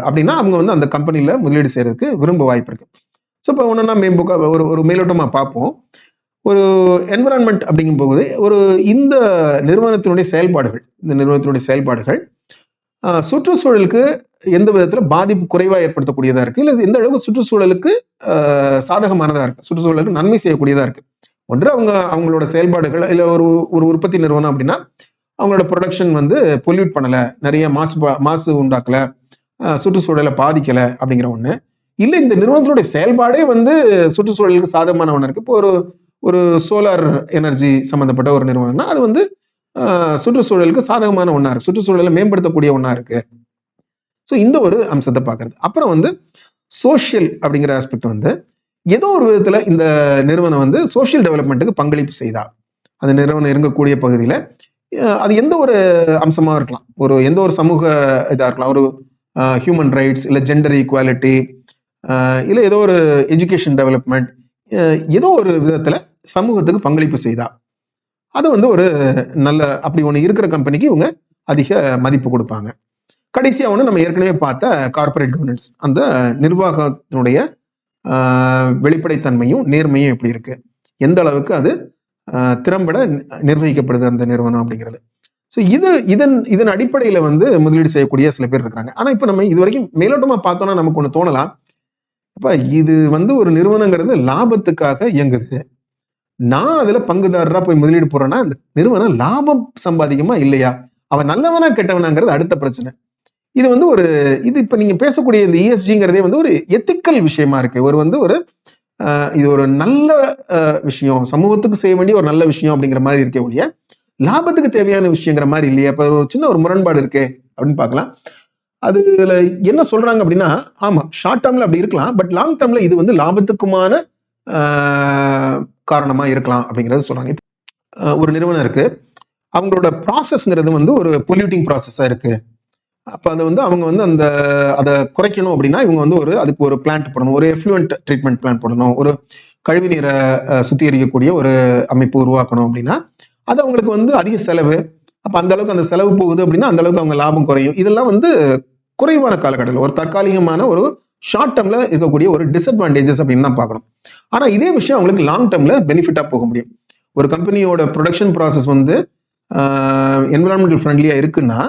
அப்படின்னா அவங்க வந்து அந்த கம்பெனில முதலீடு செய்யறதுக்கு விரும்ப வாய்ப்பு இருக்கு. ஸோ இப்போ ஒன்னா ஒரு மேலோட்டமா பார்ப்போம். ஒரு என்விரான்மெண்ட் அப்படிங்கும் போது இந்த நிறுவனத்தினுடைய செயல்பாடுகள் சுற்றுச்சூழலுக்கு எந்த விதத்துல பாதிப்பு குறைவா ஏற்படுத்தக்கூடியதா இருக்கு, இல்ல எந்த அளவுக்கு சுற்றுச்சூழலுக்கு சாதகமானதா இருக்கு, சுற்றுச்சூழலுக்கு நன்மை செய்யக்கூடியதா இருக்கு. ஒன்று அவங்களோட செயல்பாடுகள், இல்ல ஒரு உற்பத்தி நிறுவனம் அப்படின்னா அவங்களோட ப்ரொடக்ஷன் வந்து பொல்யூட் பண்ணல, நிறைய மாசு உண்டாக்கல, சுற்றுச்சூழலை பாதிக்கல அப்படிங்கிற ஒண்ணு. இல்ல இந்த நிறுவனத்தினுடைய செயல்பாடே வந்து சுற்றுச்சூழலுக்கு சாதகமான ஒண்ணு இருக்கு. இப்போ ஒரு சோலார் எனர்ஜி சம்பந்தப்பட்ட ஒரு நிறுவனம்னா அது வந்து சுற்றுச்சூழலுக்கு சாதகமான ஒண்ணா இருக்கு, சுற்றுச்சூழலை மேம்படுத்தக்கூடிய ஒண்ணா இருக்கு. ஸோ இந்த ஒரு அம்சத்தை பார்க்கறது. அப்புறம் வந்து சோஷியல் அப்படிங்கிற ஆஸ்பெக்ட் வந்து ஏதோ ஒரு விதத்துல இந்த நிறுவனம் வந்து சோஷியல் டெவலப்மெண்ட்டுக்கு பங்களிப்பு செய்தா, அந்த நிறுவனம் இருக்கக்கூடிய பகுதியில அது எந்த ஒரு அம்சமா இருக்கலாம், எந்த ஒரு சமூக இதா இருக்கலாம், ஒரு ஹியூமன் ரைட்ஸ், இல்ல ஜெண்டர் ஈக்குவாலிட்டி, இல்ல ஏதோ ஒரு எஜுகேஷன் டெவலப்மெண்ட், ஏதோ ஒரு விதத்துல சமூகத்துக்கு பங்களிப்பு செய்தா, அது வந்து ஒரு நல்ல அப்படி ஒண்ணு இருக்கிற கம்பெனிக்கு இவங்க அதிக மதிப்பு கொடுப்பாங்க. கடைசியா ஒண்ணு நம்ம ஏற்கனவே பார்த்த கார்பரேட் கவர்னன்ஸ், அந்த நிர்வாகத்தினுடைய வெளிப்படைத்தன்மையும் நேர்மையும் எப்படி இருக்கு, எந்த அளவுக்கு அது திறம்பட நிர்வகிக்கப்படுது அந்த நிறுவனம் அப்படிங்கிறது. ஸோ இதன் அடிப்படையில வந்து முதலீடு செய்யக்கூடிய சில பேர் இருக்கிறாங்க. ஆனா இப்ப நம்ம இது வரைக்கும் மேலோட்டமா பார்த்தோம்னா நமக்கு ஒண்ணு தோணலாம், அப்ப இது வந்து ஒரு நிறுவனங்கிறது லாபத்துக்காக இயங்குது, நான் அதுல பங்குதாரரா போய் முதலீடு போறேன்னா அந்த நிறுவனம் லாபம் சம்பாதிக்குமா இல்லையா, அவன் நல்லவனா கெட்டவனாங்கிறது அடுத்த பிரச்சனை. இது வந்து இது இப்ப நீங்க பேசக்கூடிய இந்த இஎஸ்ஜிங்கிறதே வந்து ஒரு எத்திக்கல் விஷயமா இருக்கு. இது ஒரு நல்ல விஷயம், சமூகத்துக்கு செய்ய வேண்டிய ஒரு நல்ல விஷயம் அப்படிங்கிற மாதிரி இருக்கே ஒழிய லாபத்துக்கு தேவையான விஷயங்கிற மாதிரி இல்லையா. இப்ப ஒரு சின்ன ஒரு முரண்பாடு இருக்கே அப்படின்னு பார்க்கலாம். அதுல என்ன சொல்றாங்க அப்படின்னா, ஆமா ஷார்ட் டேர்ம்ல அப்படி இருக்கலாம், பட் லாங் டேர்ம்ல இது வந்து லாபத்துக்குமான காரணமா இருக்கலாம் அப்படிங்கறது சொல்றாங்க. ஒரு நிறுவனம் இருக்கு, அவங்களோட ப்ராசஸ்ங்கிறது வந்து ஒரு பொல்யூட்டிங் ப்ராசஸா இருக்கு. அப்ப அதை வந்து அவங்க வந்து அதை குறைக்கணும் அப்படின்னா இவங்க வந்து அதுக்கு ஒரு பிளான்ட் போடணும், ஒரு எஃப்ளூயன்ட் ட்ரீட்மெண்ட் பிளான்ட் போடணும், ஒரு கழிவு நீரை சுத்திகரிக்கக்கூடிய ஒரு அமைப்பு உருவாக்கணும் அப்படின்னா அது அவங்களுக்கு வந்து அதிக செலவு. அப்ப அந்த அளவுக்கு அந்த செலவு போகுது அப்படின்னா அந்த அளவுக்கு அவங்க லாபம் குறையும். இதெல்லாம் வந்து குறைவான காலகட்டத்தில் ஒரு தற்காலிகமான ஒரு ஷார்ட் டேர்ம்ல இருக்கக்கூடிய ஒரு டிஸ்அட்வான்டேஜஸ் அப்படின்னு தான் பார்க்கணும். ஆனா இதே விஷயம் அவங்களுக்கு லாங் டேர்ம்ல பெனிஃபிட்டா போக முடியும். ஒரு கம்பெனியோட ப்ரொடக்ஷன் ப்ராசஸ் வந்து என்விரான்மெண்டல் ஃப்ரெண்ட்லியா இருக்குன்னா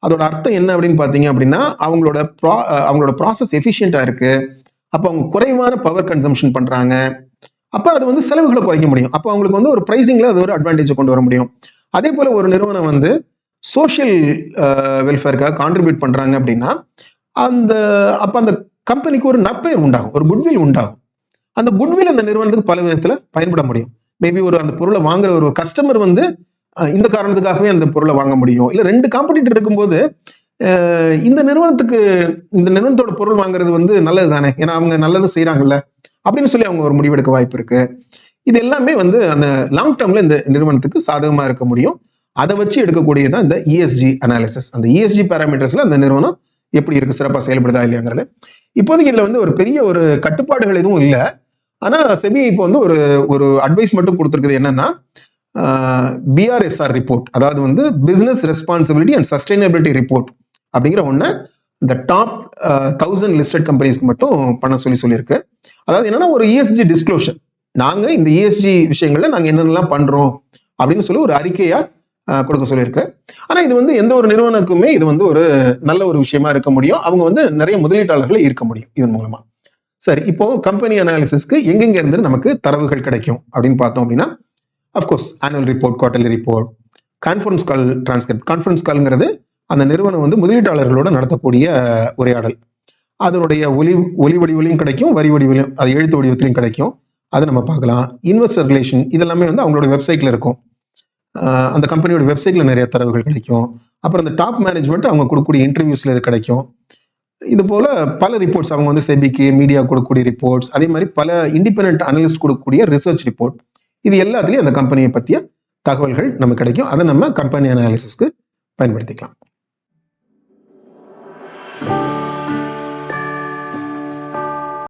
அதோட அர்த்தம் என்ன அப்படின்னு பாத்தீங்க அப்படின்னா அவங்களோட ப்ராசஸ் எஃபிஷியன்டா இருக்கு, அப்ப அவங்க குறைவான பவர் கன்சம்ஷன் பண்றாங்க, அப்ப அது வந்து செலவுகளை குறைக்க முடியும். அப்ப அவங்களுக்கு வந்து ஒரு பிரைசிங்ல அது ஒரு அட்வான்டேஜ் கொண்டு வர முடியும். அதே போல ஒரு நிறுவனம் வந்து சோஷியல் வெல்ஃபேருக்காக கான்ட்ரிபியூட் பண்றாங்க அப்படின்னா அப்ப அந்த கம்பெனிக்கு ஒரு நற்பெயர் உண்டாகும், ஒரு குட்வில் உண்டாகும். அந்த குட்வில் அந்த நிறுவனத்துக்கு பல விதத்துல பயன்பட முடியும். மேபி அந்த பொருளை வாங்குற ஒரு கஸ்டமர் வந்து இந்த காரணத்துக்காகவே அந்த பொருளை வாங்க முடியும். இல்ல 2 காம்படிட்டர் இருக்கும்போது இந்த நிறுவனத்தோட பொருள் வாங்குறது வந்து நல்லது தானே, ஏன்னா அவங்க நல்லது செய்யறாங்கல்ல அப்படின்னு சொல்லி அவங்க ஒரு முடிவெடுக்க வாய்ப்பு இருக்கு. இது எல்லாமே வந்து அந்த லாங் டேர்ம்ல இந்த நிறுவனத்துக்கு சாதகமா இருக்க முடியும். அதை வச்சு எடுக்கக்கூடியதான் இந்த இஎஸ்ஜி அனாலிசிஸ். அந்த இஎஸ்ஜி பேராமீட்டர்ஸ்ல அந்த நிறுவனம் எப்படி இருக்கு, சிறப்பா செயல்படுதா இல்லையாங்கிறது. இப்போதைக்கு இதுல வந்து ஒரு பெரிய ஒரு கட்டுப்பாடுகள் எதுவும் இல்லை. ஆனா செபி இப்போ வந்து ஒரு அட்வைஸ் மட்டும் கொடுத்துருக்குது. என்னன்னா பிஆர்எஸ்ஆர் ரிப்போர்ட், அதாவது வந்து business responsibility and sustainability report அப்படிங்கிற ஒண்ணு இந்த டாப் 1000 லிஸ்டட் கம்பெனிஸ்க்கு மட்டும் பண்ண சொல்லியிருக்கு. அதாவது என்னன்னா ஒரு இஎஸ்ஜி டிஸ்க்ளோஷர், நாங்க இந்த இஎஸ்ஜி விஷயங்கள்ல நாங்க என்னென்னலாம் பண்றோம் அப்படின்னு சொல்லி ஒரு அறிக்கையா கொடுக்க சொல்லியிருக்கு. ஆனா இது வந்து எந்த ஒரு நிறுவனக்குமே இது வந்து ஒரு நல்ல ஒரு விஷயமா இருக்க முடியும். அவங்க வந்து நிறைய முதலீட்டாளர்களை ஈர்க்க முடியும் இதன் மூலமா. சரி, இப்போ கம்பெனி அனாலிசிஸ்க்கு எங்கெங்க இருந்து நமக்கு தரவுகள் கிடைக்கும் அப்படின்னு பார்த்தோம் அப்படின்னா, of course annual report, quarterly report, conference call transcript. Conference கால்ங்கிறது அந்த நிறுவனம் வந்து முதலீட்டாளர்களோட நடத்தக்கூடிய உரையாடல். அதனுடைய ஒலி வடிவிலையும் கிடைக்கும், வரி வடிவிலையும், அது எழுத்து வடிவத்திலையும் கிடைக்கும். அதை நம்ம பார்க்கலாம். இன்வெஸ்டர் ரிலேஷன் இதெல்லாமே வந்து அவங்களோட வெப்சைட்ல இருக்கும். அந்த கம்பெனியோட வெப்சைட்ல நிறைய தரவுகள் கிடைக்கும். அப்புறம் அந்த டாப் மேனேஜ்மெண்ட் அவங்க கொடுக்கக்கூடிய இன்டர்வியூஸ்ல இது கிடைக்கும். இது போல பல ரிப்போர்ட்ஸ் அவங்க வந்து செபிக்கு மீடியா கொடுக்கக்கூடிய ரிப்போர்ட்ஸ், அதே மாதிரி பல இண்டிபெண்டன்ட் அனலிஸ்ட் கொடுக்கக்கூடிய ரிசர்ச் ரிப்போர்ட், இது எல்லாத்துலயும் அந்த கம்பெனியை பத்திய தகவல்கள் நமக்கு கிடைக்கும். அதை நம்ம கம்பெனி அனாலிசிஸ்க்கு பயன்படுத்திக்கலாம்.